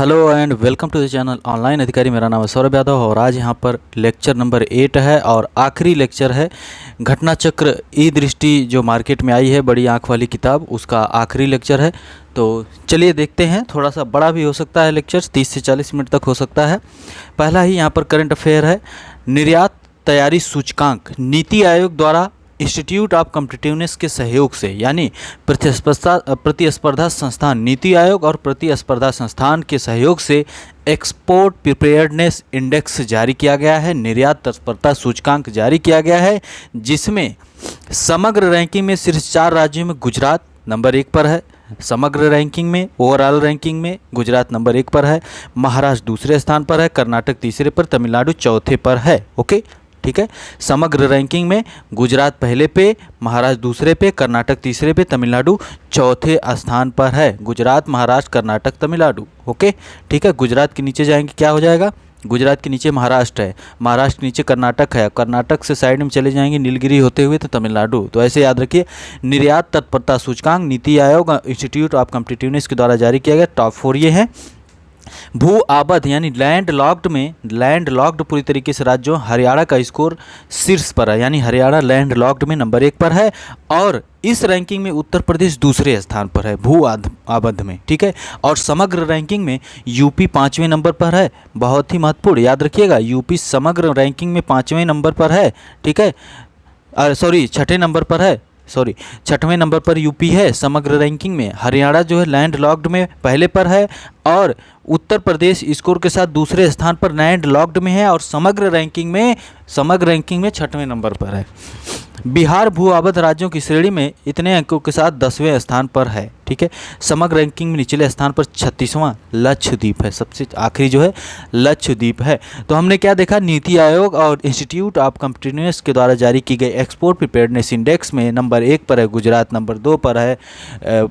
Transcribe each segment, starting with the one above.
Hello and welcome to the channel online Adhikari. मेरा नाम है सौरभ यादव और आज यहाँ पर लेक्चर नंबर 8 है और आखिरी लेक्चर है। घटना चक्र ई दृष्टि जो मार्केट में आई है, बड़ी आंख वाली किताब, उसका आखिरी लेक्चर है। तो चलिए देखते हैं। थोड़ा सा बड़ा भी हो सकता है लेक्चर, 30 से 40 मिनट तक हो सकता है। पहला ही यहाँ पर करंट अफेयर है। निर्यात तैयारी सूचकांक नीति आयोग द्वारा इंस्टीट्यूट ऑफ कॉम्पिटिटिवनेस के सहयोग से, यानी प्रतिस्पर्धा संस्थान नीति आयोग और प्रतिस्पर्धा संस्थान के सहयोग से एक्सपोर्ट प्रिपेयर्डनेस इंडेक्स जारी किया गया है। निर्यात तत्परता सूचकांक जारी किया गया है, जिसमें समग्र रैंकिंग में शीर्ष 4 राज्यों में गुजरात नंबर 1 पर है। समग्र रैंकिंग में, ओवरऑल रैंकिंग में गुजरात नंबर 1 पर है, महाराष्ट्र दूसरे स्थान पर है, कर्नाटक तीसरे पर, तमिलनाडु चौथे पर है। ओके, ठीक है। समग्र रैंकिंग में गुजरात पहले पे, महाराष्ट्र दूसरे पे, कर्नाटक तीसरे पे, तमिलनाडु चौथे स्थान पर है। गुजरात, महाराष्ट्र, कर्नाटक, तमिलनाडु। ओके, ठीक है। गुजरात के नीचे जाएंगे क्या हो जाएगा? गुजरात के नीचे महाराष्ट्र है, महाराष्ट्र के नीचे कर्नाटक है, कर्नाटक से साइड में चले जाएंगे नीलगिरी होते हुए तो तमिलनाडु। तो ऐसे याद रखिए। निर्यात तत्परता सूचकांक NITI Aayog institute of competitiveness के द्वारा जारी किया गया। टॉप 4 ये हैं। भू आबद्ध यानी लैंड लॉक्ड पूरी तरीके से राज्यों, हरियाणा का स्कोर शीर्ष पर है, यानी हरियाणा लैंड लॉक्ड में नंबर 1 पर है और इस रैंकिंग में उत्तर प्रदेश दूसरे स्थान पर है भू आबद्ध में। ठीक है। और समग्र रैंकिंग में यूपी 5वें नंबर पर है। बहुत ही महत्वपूर्ण, याद रखिएगा, यूपी समग्र रैंकिंग में 5वें नंबर पर है। ठीक है, छठे नंबर पर है, 6वें नंबर पर यूपी है समग्र रैंकिंग में। हरियाणा जो है लैंड लॉक्ड में पहले पर है और उत्तर प्रदेश स्कोर के साथ दूसरे स्थान पर लैंड लॉक्ड में है और समग्र रैंकिंग में 6वें नंबर पर है। बिहार भू आबद्ध राज्यों की श्रेणी में इतने अंकों के साथ 10वें स्थान पर है। ठीक है। समग्र रैंकिंग में निचले स्थान पर 36वां लक्षद्वीप है, सबसे आखिरी जो है लक्षद्वीप है। तो हमने क्या देखा? नीति आयोग और इंस्टीट्यूट ऑफ कॉम्पिटिटिवनेस के द्वारा जारी की गई एक्सपोर्ट प्रिपेयर्डनेस इंडेक्स में नंबर 1 पर है गुजरात, नंबर 2 पर है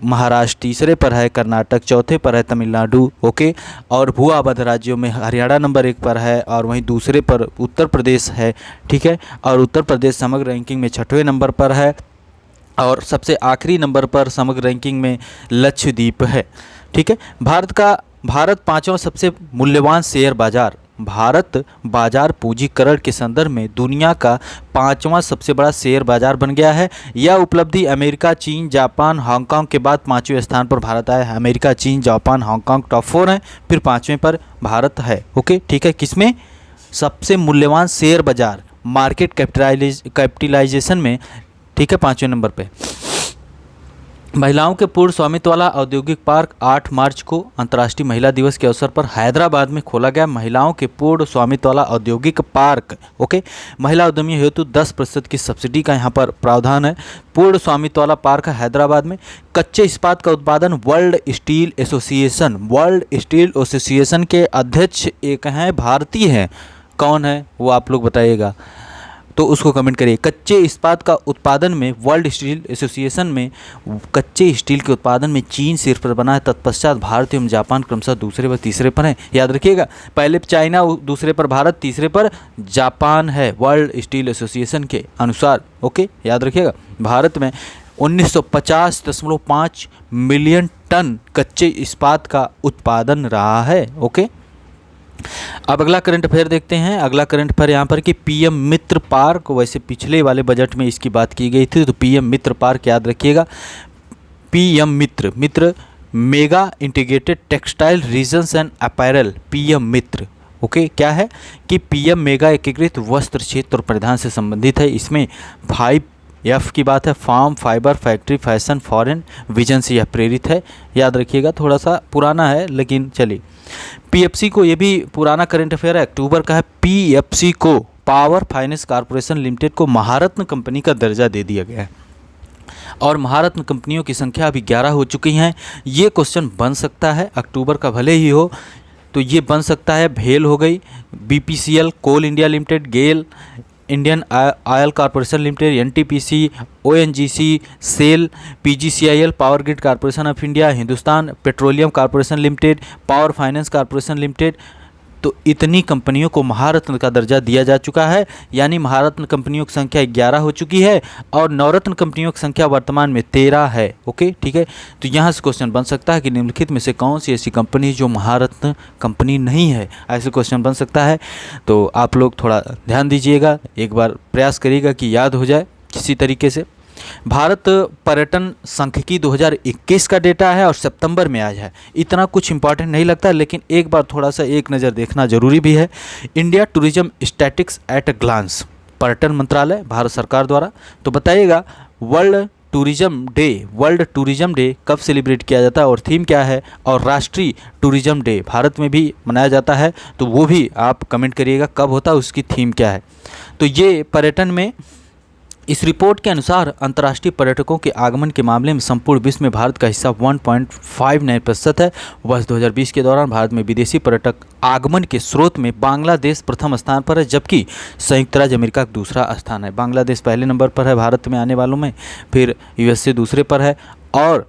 महाराष्ट्र, तीसरे पर है कर्नाटक, चौथे पर है तमिलनाडु। ओके। और भू आबद्ध राज्यों में हरियाणा नंबर 1 पर है और वहीं दूसरे पर उत्तर प्रदेश है। ठीक है। और उत्तर प्रदेश समग्र रैंकिंग में 6वें नंबर पर है और सबसे आखिरी नंबर पर समग्र रैंकिंग में लक्षद्वीप है। ठीक है। भारत 5वां सबसे मूल्यवान शेयर बाजार, भारत बाजार पूंजीकरण के संदर्भ में दुनिया का 5वां सबसे बड़ा शेयर बाजार बन गया है। यह उपलब्धि अमेरिका, चीन, जापान, हांगकांग के बाद 5वें स्थान पर भारत आया है। अमेरिका, चीन, जापान, हांगकांग टॉप 4 हैं, फिर 5वें पर भारत है। ओके, ठीक है। किसमें? सबसे मूल्यवान शेयर बाजार, मार्केट कैपिटलाइजेशन में। ठीक है, 5वें नंबर पे। महिलाओं के पूर्ण स्वामित्व वाला औद्योगिक पार्क 8 मार्च को अंतर्राष्ट्रीय महिला दिवस के अवसर पर हैदराबाद में खोला गया। महिलाओं के पूर्ण स्वामित्व वाला औद्योगिक पार्क। ओके। महिला उद्यमियों हेतु 10% की सब्सिडी का यहाँ पर प्रावधान है। पूर्ण स्वामित्व वाला पार्क है हैदराबाद में। कच्चे इस्पात का उत्पादन वर्ल्ड स्टील एसोसिएशन के अध्यक्ष एक हैं, भारतीय हैं। कौन है वो आप लोग बताइएगा, तो उसको कमेंट करिए। कच्चे इस्पात का उत्पादन में वर्ल्ड स्टील एसोसिएशन में कच्चे स्टील के उत्पादन में चीन शीर्ष पर बना है, तत्पश्चात भारत एवं जापान क्रमशः दूसरे व तीसरे पर हैं। याद रखिएगा, पहले चाइना, दूसरे पर भारत, तीसरे पर जापान है वर्ल्ड स्टील एसोसिएशन के अनुसार। ओके, याद रखिएगा। भारत में 1950.5 मिलियन टन कच्चे इस्पात का उत्पादन रहा है। ओके। अब अगला करंट अफेयर देखते हैं। अगला करंट अफेयर यहाँ पर कि पीएम मित्र पार्क, वैसे पिछले वाले बजट में इसकी बात की गई थी, तो पीएम मित्र पार्क याद रखिएगा। PM Mitra mega integrated textile regions and apparel, PM Mitra. Okay, क्या है कि पीएम मेगा एकीकृत वस्त्र क्षेत्र और परिधान से संबंधित है। इसमें 5F की बात है, farm, fibre, factory, fashion, foreign vision से यह प्रेरित है। याद रखिएगा, थोड़ा सा पुराना है लेकिन चलिए। पीएफसी को, ये भी पुराना करंट अफेयर है, अक्टूबर का है। पीएफसी को, पावर फाइनेंस कॉर्पोरेशन लिमिटेड को महारत्न कंपनी का दर्जा दे दिया गया है और महारत्न कंपनियों की संख्या अभी 11 हो चुकी हैं। ये क्वेश्चन बन सकता है, अक्टूबर का भले ही हो तो ये बन सकता है। भेल हो गई, BPCL, coal India limited, GAIL, Indian oil corporation limited, NTPC, ONGC, SAIL, PGCIL, power grid corporation of India, Hindustan petroleum corporation limited, power finance corporation limited, तो इतनी कंपनियों को महारत्न का दर्जा दिया जा चुका है, यानी महारत्न कंपनियों की संख्या 11 हो चुकी है और नवरत्न कंपनियों की संख्या वर्तमान में 13 है। ओके, ठीक है। तो यहाँ से क्वेश्चन बन सकता है कि निम्नलिखित में से कौन सी ऐसी कंपनी जो महारत्न कंपनी नहीं है, ऐसे क्वेश्चन बन सकता है। तो आप लोग थोड़ा ध्यान दीजिएगा, एक बार प्रयास करिएगा कि याद हो जाए किसी तरीके से। भारत पर्यटन सांख्यिकी 2021 का डेटा है और सितंबर में आया है। इतना कुछ इंपॉर्टेंट नहीं लगता, लेकिन एक बार थोड़ा सा एक नज़र देखना जरूरी भी है। India tourism statistics at a glance, पर्यटन मंत्रालय भारत सरकार द्वारा। तो बताइएगा वर्ल्ड टूरिज्म डे कब सेलिब्रेट किया जाता है और थीम क्या है, और राष्ट्रीय टूरिज्म डे भारत में भी मनाया जाता है, तो वो भी आप कमेंट करिएगा कब होता है, उसकी थीम क्या है। तो ये पर्यटन में इस रिपोर्ट के अनुसार अंतर्राष्ट्रीय पर्यटकों के आगमन के मामले में संपूर्ण विश्व में भारत का हिस्सा 1.59% है। वर्ष 2020 के दौरान भारत में विदेशी पर्यटक आगमन के स्रोत में बांग्लादेश प्रथम स्थान पर है, जबकि संयुक्त राज्य अमेरिका दूसरा स्थान है। बांग्लादेश पहले नंबर पर है भारत में आने वालों में, फिर यूएसए दूसरे पर है। और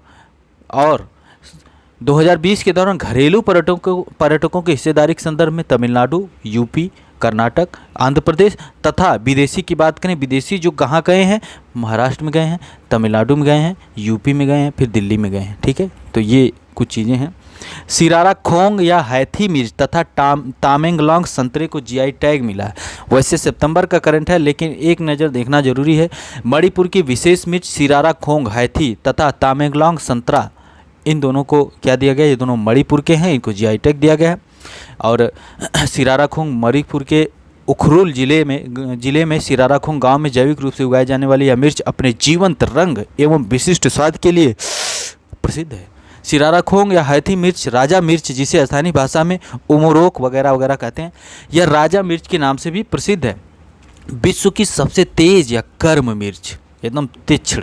2020 के दौरान घरेलू पर्यटकों की हिस्सेदारी के संदर्भ में तमिलनाडु, यूपी, कर्नाटक, आंध्र प्रदेश तथा विदेशी की बात करें, विदेशी जो कहाँ गए हैं, महाराष्ट्र में गए हैं, तमिलनाडु में गए हैं, यूपी में गए हैं, फिर दिल्ली में गए हैं। ठीक है, तो ये कुछ चीज़ें हैं। सिरारा खोंग या हैथी मिर्च तथा तामेंगलोंग संतरे को जीआई टैग मिला है। वैसे सितंबर का करंट है, लेकिन एक नज़र देखना जरूरी है। मणिपुर की विशेष मिर्च सिरारा खोंग हैथी तथा तामेंगलोंग संतरा, इन दोनों को क्या दिया गया, ये दोनों मणिपुर के हैं, इनको जीआई टैग दिया गया है। और सिराराखोंग मणिपुर के उखरुल जिले में सिराराखोंग गांव में जैविक रूप से उगाई जाने वाली यह मिर्च अपने जीवंत रंग एवं विशिष्ट स्वाद के लिए प्रसिद्ध है। सिराराखोंग या हैथी मिर्च, राजा मिर्च जिसे स्थानीय भाषा में उमरोक वगैरह वगैरह कहते हैं, यह राजा मिर्च के नाम से भी प्रसिद्ध है। विश्व की सबसे तेज या गर्म मिर्च, एकदम तीक्ष्ण,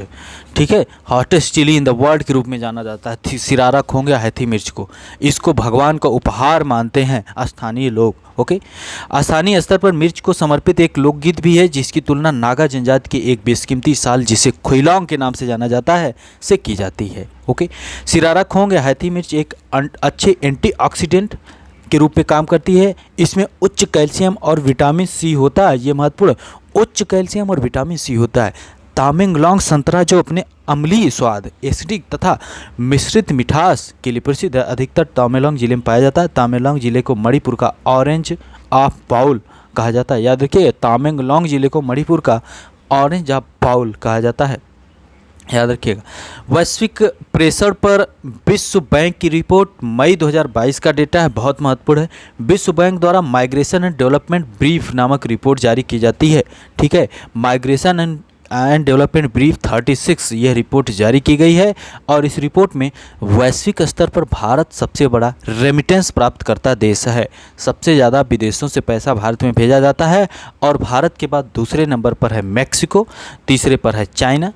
ठीक है, hottest chili in the world के रूप में जाना जाता है सिरारा खोंग या हैथी मिर्च को। इसको भगवान का उपहार मानते हैं स्थानीय लोग। ओके, स्थानीय स्तर पर मिर्च को समर्पित एक लोकगीत भी है, जिसकी तुलना नागा जनजाति के एक बेशकीमती साल जिसे खुइलोंग के नाम से जाना जाता है से की जाती है। ओके, सिरारा खोंग या हैथी मिर्च एक अच्छे एंटीऑक्सीडेंट के रूप में काम करती है। इसमें उच्च कैल्शियम और विटामिन सी होता है, ये महत्वपूर्ण, उच्च कैल्शियम और विटामिन सी होता है। तामेंगलोंग संतरा जो अपने अम्लीय स्वाद, एसिडिक तथा मिश्रित मिठास के लिए प्रसिद्ध है, अधिकतर तामेंगलोंग जिले में पाया जाता है। तामेंगलोंग जिले को मणिपुर का ऑरेंज ऑफ बाउल कहा जाता है। याद रखिए, तामेंगलोंग जिले को मणिपुर का ऑरेंज ऑफ बाउल कहा जाता है, याद रखिएगा। वैश्विक प्रेशर पर विश्व बैंक की रिपोर्ट मई 2022 का डेटा है, बहुत महत्वपूर्ण है। विश्व बैंक द्वारा माइग्रेशन एंड डेवलपमेंट ब्रीफ नामक रिपोर्ट जारी की जाती है। ठीक है, माइग्रेशन एंड डेवलपमेंट ब्रीफ 36 यह रिपोर्ट जारी की गई है, और इस रिपोर्ट में वैश्विक स्तर पर भारत सबसे बड़ा रेमिटेंस प्राप्त करता देश है। सबसे ज़्यादा विदेशों से पैसा भारत में भेजा जाता है, और भारत के बाद दूसरे नंबर पर है मैक्सिको, तीसरे पर है चाइना,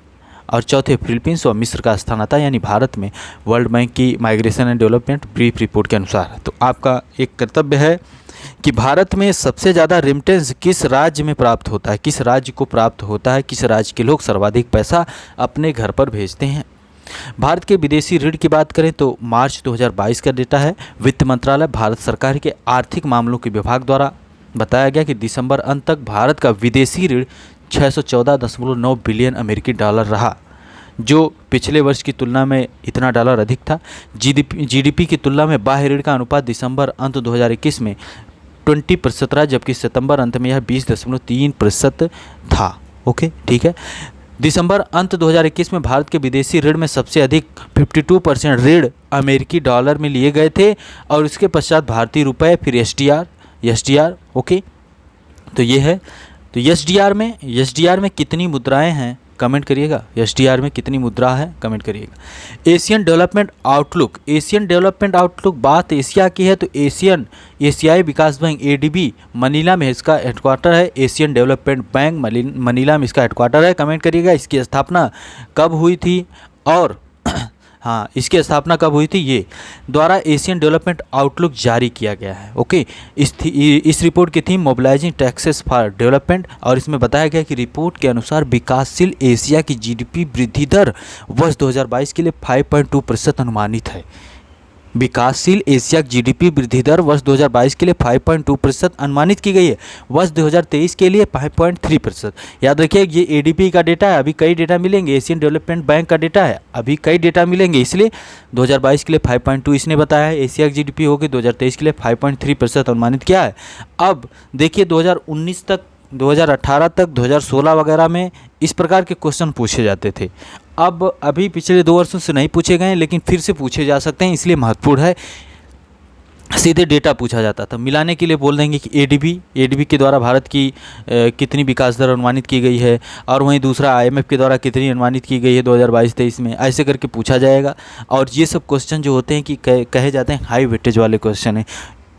और चौथे फिलीपींस और मिस्र का स्थान आता है, यानी भारत में वर्ल्ड बैंक की migration and development brief report के अनुसार। तो आपका एक कर्तव्य है कि भारत में सबसे ज़्यादा रेमिटेंस किस राज्य में प्राप्त होता है, किस राज्य को प्राप्त होता है, किस राज्य के लोग सर्वाधिक पैसा अपने घर पर भेजते हैं। भारत के विदेशी ऋण की बात करें तो मार्च 2022 का डेटा है। वित्त मंत्रालय भारत सरकार के आर्थिक मामलों के विभाग द्वारा बताया गया कि दिसंबर अंत तक भारत का विदेशी ऋण 614.9 बिलियन अमेरिकी डॉलर रहा, जो पिछले वर्ष की तुलना में इतना डॉलर अधिक था। जीडीपी की तुलना में बाह्य ऋण का अनुपात दिसंबर अंत 2021 में 20% रहा, जबकि सितंबर अंत में यह 20.3% था। ओके, ठीक है। दिसंबर अंत 2021 में भारत के विदेशी ऋण में सबसे अधिक 52% ऋण अमेरिकी डॉलर में लिए गए थे, और उसके पश्चात भारतीय रुपये, फिर एसडीआर। ओके, तो ये है। तो एसडीआर में कितनी मुद्राएं हैं, कमेंट करिएगा। एसडीआर में कितनी मुद्रा है, कमेंट करिएगा। एशियन डेवलपमेंट आउटलुक बात एशिया की है, तो एशियाई विकास बैंक एडीबी मनीला में इसका हेडक्वार्टर है। एशियन डेवलपमेंट बैंक मनीला में इसका हेडक्वार्टर है, कमेंट करिएगा। इसकी स्थापना कब हुई थी, और हाँ, इसकी स्थापना कब हुई थी, ये द्वारा एशियन डेवलपमेंट आउटलुक जारी किया गया है। ओके, इस रिपोर्ट की theme mobilising taxes for development, और इसमें बताया गया कि रिपोर्ट के अनुसार विकासशील एशिया की जीडीपी वृद्धि दर वर्ष 2022 के लिए 5.2% अनुमानित है। विकासशील एशिया की जीडीपी वृद्धि दर वर्ष 2022 के लिए 5.2% अनुमानित की गई है, वर्ष 2023 के लिए 5.3%। याद रखिए ये एडीपी का डेटा है, अभी कई डेटा मिलेंगे, एशियन डेवलपमेंट बैंक का डेटा है, अभी कई डेटा मिलेंगे, इसलिए 2022 के लिए 5.2 इसने बताया है। एशिया की जीडीपी होगी 2023 के लिए 5.3% अनुमानित किया है। अब देखिए 2019 तक, 2018 तक, 2016 वगैरह में इस प्रकार के क्वेश्चन पूछे जाते थे। अब अभी पिछले 2 वर्षों से नहीं पूछे गए हैं, लेकिन फिर से पूछे जा सकते हैं, इसलिए महत्वपूर्ण है। सीधे डेटा पूछा जाता था, मिलाने के लिए बोल देंगे कि एडीबी के द्वारा भारत की कितनी विकास दर अनुमानित की गई है, और वहीं दूसरा आईएमएफ के द्वारा कितनी अनुमानित की गई है 2022-23 में, ऐसे करके पूछा जाएगा। और ये सब क्वेश्चन जो होते हैं कि कहे जाते हैं हाई वेटेज वाले क्वेश्चन हैं।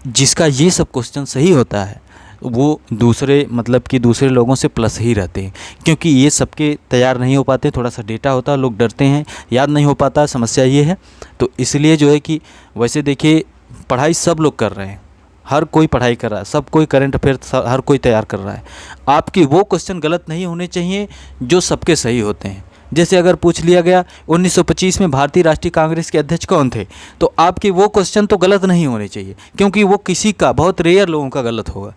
जिसका ये सब क्वेश्चन सही होता है वो दूसरे लोगों से प्लस ही रहते हैं, क्योंकि ये सबके तैयार नहीं हो पाते, थोड़ा सा डेटा होता है, लोग डरते हैं, याद नहीं हो पाता, समस्या ये है। तो इसलिए जो है कि वैसे देखिए पढ़ाई सब लोग कर रहे हैं, हर कोई पढ़ाई कर रहा है, सब कोई करंट अफेयर हर कोई तैयार कर रहा है। आपके वो क्वेश्चन गलत नहीं होने चाहिए जो सबके सही होते हैं। जैसे अगर पूछ लिया गया 1925 में भारतीय राष्ट्रीय कांग्रेस के अध्यक्ष कौन थे, तो आपके वो क्वेश्चन तो गलत नहीं होने चाहिए, क्योंकि वो किसी का, बहुत रेयर लोगों का गलत होगा।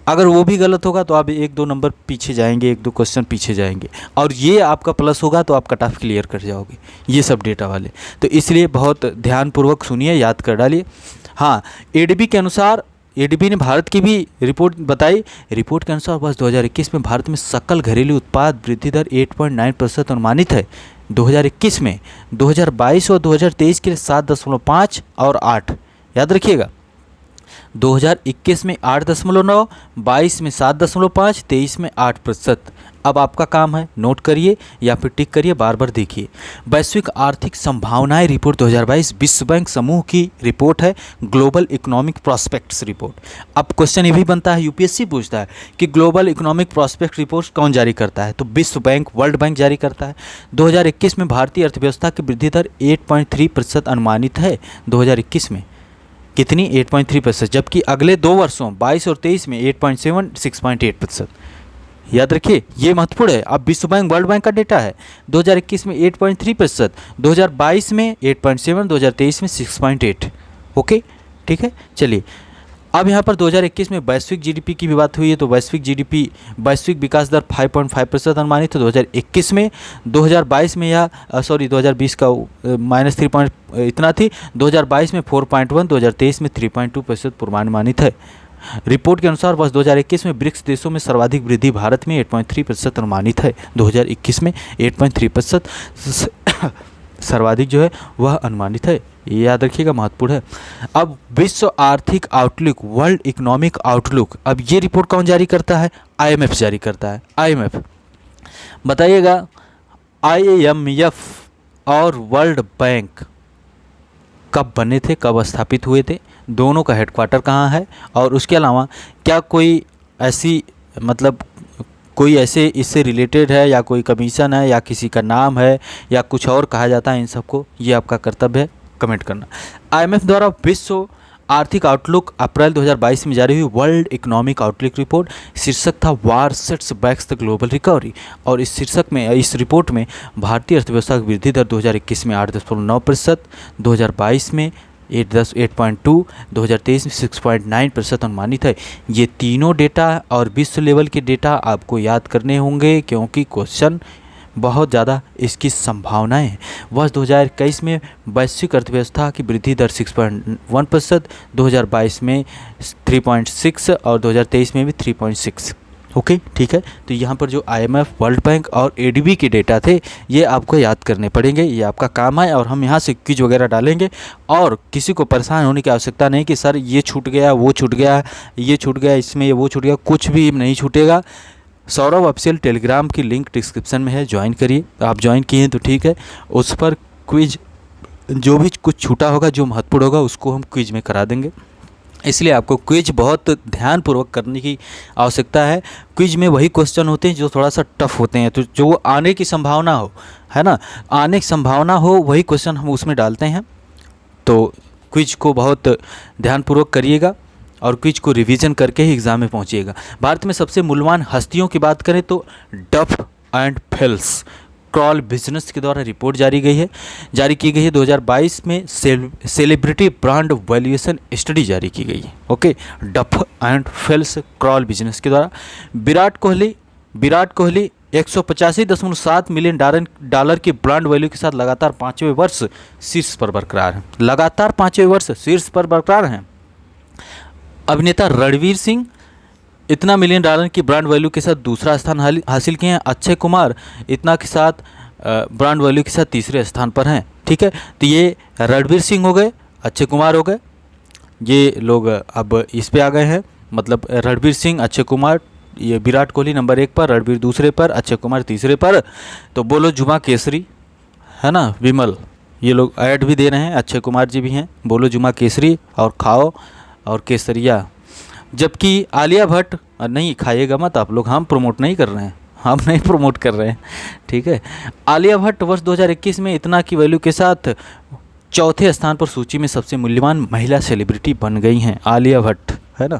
अगर वो भी गलत होगा तो आप 1-2 नंबर पीछे जाएंगे, 1-2 क्वेश्चन पीछे जाएंगे, और ये आपका प्लस होगा तो आप कट ऑफ क्लियर कर जाओगे, ये सब डेटा वाले। तो इसलिए बहुत ध्यानपूर्वक सुनिए, याद कर डालिए। हाँ, एडीबी के अनुसार, एडीबी ने भारत की भी रिपोर्ट बताई। रिपोर्ट के अनुसार वर्ष 2021 में भारत में सकल घरेलू उत्पाद वृद्धि दर 8.9% अनुमानित है 2021 में। 2022 और 2023 के लिए 7.5 और 8, याद रखिएगा। 2021 में 8.9, 22 में 7.5, 23 में 8%। अब आपका काम है नोट करिए या फिर टिक करिए, बार बार देखिए। वैश्विक आर्थिक संभावनाएं रिपोर्ट 2022 विश्व बैंक समूह की रिपोर्ट है, ग्लोबल इकोनॉमिक प्रॉस्पेक्ट्स रिपोर्ट। अब क्वेश्चन ये भी बनता है, यूपीएससी पूछता है कि ग्लोबल इकोनॉमिक प्रॉस्पेक्ट रिपोर्ट कौन जारी करता है, तो विश्व बैंक, वर्ल्ड बैंक जारी करता है। 2021 में भारतीय अर्थव्यवस्था की वृद्धि दर 8.3% अनुमानित है 2021 में। कितनी? 8.3%, जबकि अगले 2 वर्षों 22 और 23 में 8.7, 6.8%। याद रखिए ये महत्वपूर्ण है। अब विश्व बैंक, वर्ल्ड बैंक का डेटा है 2021 में 8.3%, 2022 में 8.7, 2023 में 6.8। ओके, ठीक है। चलिए अब यहाँ पर 2021 में वैश्विक जीडीपी की भी बात हुई है, तो वैश्विक विकास दर 5.5% अनुमानित है 2021 में। 2022 में यह 2020 का -3 इतना थी, 2022 में 4.1, 2023 में 3.2% पूर्वानुमानित है। रिपोर्ट के अनुसार वर्ष 2021 में ब्रिक्स देशों में सर्वाधिक वृद्धि भारत में 8.3% अनुमानित है। 2021 में 8.3% सर्वाधिक जो है वह अनुमानित है, ये याद रखिएगा, महत्वपूर्ण है। अब विश्व आर्थिक आउटलुक, वर्ल्ड इकोनॉमिक आउटलुक, अब ये रिपोर्ट कौन जारी करता है? आईएमएफ जारी करता है। आईएमएफ बताइएगा, आईएमएफ और वर्ल्ड बैंक कब बने थे, कब स्थापित हुए थे, दोनों का हेडक्वार्टर कहाँ है, और उसके अलावा क्या कोई ऐसे इससे रिलेटेड है, या कोई कमीशन है, या किसी का नाम है, या कुछ और कहा जाता है, इन सबको, ये आपका कर्तव्य है कमेंट करना। आईएमएफ द्वारा विश्व आर्थिक आउटलुक अप्रैल 2022 में जारी हुई वर्ल्ड इकोनॉमिक आउटलुक रिपोर्ट, शीर्षक था war sets backs the global recovery, और इस रिपोर्ट में भारतीय अर्थव्यवस्था की वृद्धि दर 2021 में 8.9%, 2022 में 8.2, 2023 में 6.9% अनुमानित है। ये तीनों डेटा और विश्व लेवल के डेटा आपको याद करने होंगे, क्योंकि क्वेश्चन बहुत ज़्यादा इसकी संभावनाएं हैं। वर्ष 2021 में वैश्विक अर्थव्यवस्था की वृद्धि दर 6.1%, 2022 में 3.6 और 2023 में भी 3.6। ओके, ठीक है। तो यहाँ पर जो आईएमएफ, वर्ल्ड बैंक और एडीबी के डेटा थे ये आपको याद करने पड़ेंगे, ये आपका काम है। और हम यहाँ से क्विज वगैरह डालेंगे, और किसी को परेशान होने की आवश्यकता नहीं कि सर ये छूट गया, वो छूट गया, ये छूट गया, इसमें ये वो छूट गया, कुछ भी नहीं छूटेगा। सौरभ ऑफिशियल टेलीग्राम की लिंक डिस्क्रिप्शन में है, ज्वाइन करिए। आप ज्वाइन किए हैं तो ठीक है, उस पर क्विज जो भी कुछ छूटा होगा, जो महत्वपूर्ण होगा, उसको हम क्विज में करा देंगे। इसलिए आपको क्विज बहुत ध्यानपूर्वक करने की आवश्यकता है। क्विज में वही क्वेश्चन होते हैं जो थोड़ा सा टफ होते हैं, तो जो आने की संभावना हो, है ना, आने की संभावना हो, वही क्वेश्चन हम उसमें डालते हैं। तो क्विज को बहुत ध्यानपूर्वक करिएगा और क्विज को रिवीजन करके ही एग्ज़ाम में पहुंचिएगा। भारत में सबसे मूल्यवान हस्तियों की बात करें तो डफ एंड फेल्स, क्रॉल बिजनेस के द्वारा रिपोर्ट जारी की गई है। 2022 में सेलिब्रिटी ब्रांड वैल्यूएशन स्टडी जारी की गई है। ओके, डफ एंड फेल्स क्रॉल बिजनेस के द्वारा विराट कोहली 185.7 मिलियन डॉलर की ब्रांड वैल्यू के साथ लगातार 5वें वर्ष शीर्ष पर बरकरार हैं। लगातार 5वें वर्ष शीर्ष पर बरकरार हैं। अभिनेता रणवीर सिंह इतना मिलियन डॉलर की ब्रांड वैल्यू के साथ दूसरा स्थान हासिल किए हैं। अक्षय कुमार इतना के साथ ब्रांड वैल्यू के साथ तीसरे स्थान पर हैं। ठीक है, तो ये रणवीर सिंह हो गए, अक्षय कुमार हो गए, ये लोग अब इस पे आ गए हैं। मतलब रणवीर सिंह, अक्षय कुमार, ये विराट कोहली नंबर 1 पर, रणवीर दूसरे पर, अक्षय कुमार तीसरे पर। तो बोलो जुमा केसरी, है ना, विमल, ये लोग ऐड भी दे रहे हैं, अक्षय कुमार जी भी हैं, बोलो जुमा केसरी और खाओ और केसरिया। जबकि आलिया भट्ट, नहीं खाइएगा मत आप लोग, हम प्रमोट नहीं कर रहे हैं, हम नहीं प्रमोट कर रहे हैं, ठीक है। आलिया भट्ट वर्ष 2021 में इतना की वैल्यू के साथ चौथे स्थान पर सूची में सबसे मूल्यवान महिला सेलिब्रिटी बन गई हैं आलिया भट्ट, है ना।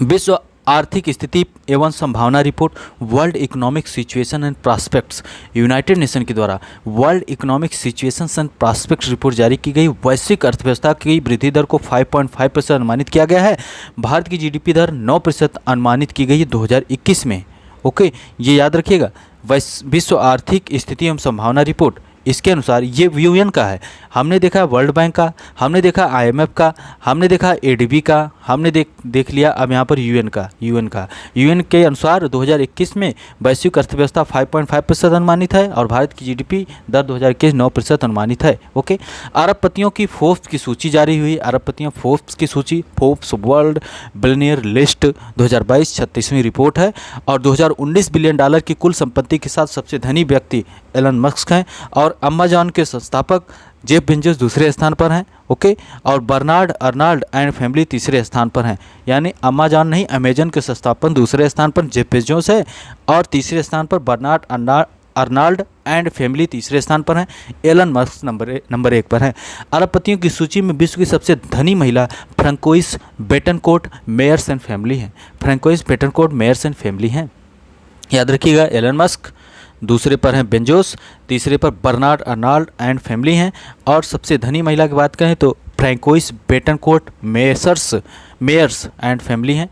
विश्व आर्थिक स्थिति एवं संभावना report, world economic situation and prospects, United nation के द्वारा world economic situation and prospects report जारी की गई। वैश्विक अर्थव्यवस्था की वृद्धि दर को 5.5% अनुमानित किया गया है। भारत की जीडीपी दर 9% अनुमानित की गई है 2021 में। ओके, ये याद रखिएगा। विश्व आर्थिक स्थिति एवं संभावना रिपोर्ट, इसके अनुसार ये यूएन का है। हमने देखा वर्ल्ड बैंक का, हमने देखा आईएमएफ का, हमने देखा एडीबी का, हमने देख लिया अब यहाँ पर यूएन के अनुसार 2021 में वैश्विक अर्थव्यवस्था 5.5% अनुमानित है और भारत की जीडीपी दर 2021 9% अनुमानित है। ओके, अरबपतियों की फोर्ब्स की सूची जारी हुई। अरबपतियों फोर्ब्स की सूची, फोर्ब्स वर्ल्ड बिलियनियर लिस्ट 2022 36वीं रिपोर्ट है और 2019 बिलियन डॉलर की कुल संपत्ति के साथ सबसे धनी व्यक्ति एलन मस्क हैं और अमेज़न के संस्थापक जेफ बेजोस दूसरे स्थान पर हैं। ओके, और बर्नार्ड अर्नाल्ड एंड फैमिली तीसरे स्थान पर हैं। यानी अमेज़न नहीं, अमेज़न के संस्थापक दूसरे स्थान पर जेफ बेजोस है और तीसरे स्थान पर बर्नार्ड अर्नाल्ड एंड फैमिली तीसरे स्थान पर हैं। एलन मस्क नंबर 1 पर हैं। अरबपतियों की सूची में विश्व की सबसे धनी महिला Francoise Bettencourt Meyers and family हैं। Francoise Bettencourt Meyers and family हैं, याद रखिएगा। एलन मस्क दूसरे पर हैं बेजोस, तीसरे पर बर्नार्ड अर्नाल्ड एंड फैमिली हैं और सबसे धनी महिला की बात करें तो Francoise Bettencourt Meyers and family हैं।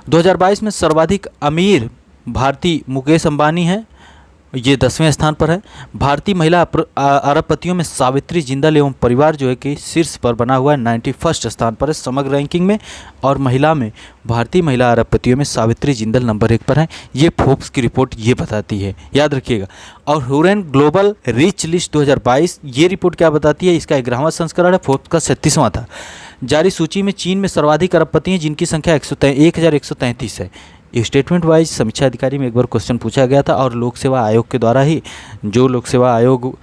2022 में सर्वाधिक अमीर भारतीय मुकेश अंबानी हैं, ये 10वें स्थान पर है। भारतीय महिला अरबपतियों में सावित्री जिंदल एवं परिवार जो है कि शीर्ष पर बना हुआ है, 91 स्थान पर है समग्र रैंकिंग में। और महिला में भारतीय महिला अरबपतियों में सावित्री जिंदल नंबर 1 पर है। ये फोर्ब्स की रिपोर्ट ये बताती है, याद रखिएगा। और हुरैन ग्लोबल रिच लिस्ट 2022, ये रिपोर्ट क्या बताती है, इसका 11वां संस्करण है, फोर्ब्स का 37वां था। जारी सूची में चीन में सर्वाधिक अरबपति हैं जिनकी संख्या 1133 है। स्टेटमेंट वाइज समीक्षा अधिकारी में एक बार क्वेश्चन पूछा गया था और लोक सेवा आयोग के द्वारा ही, जो लोक सेवा आयोग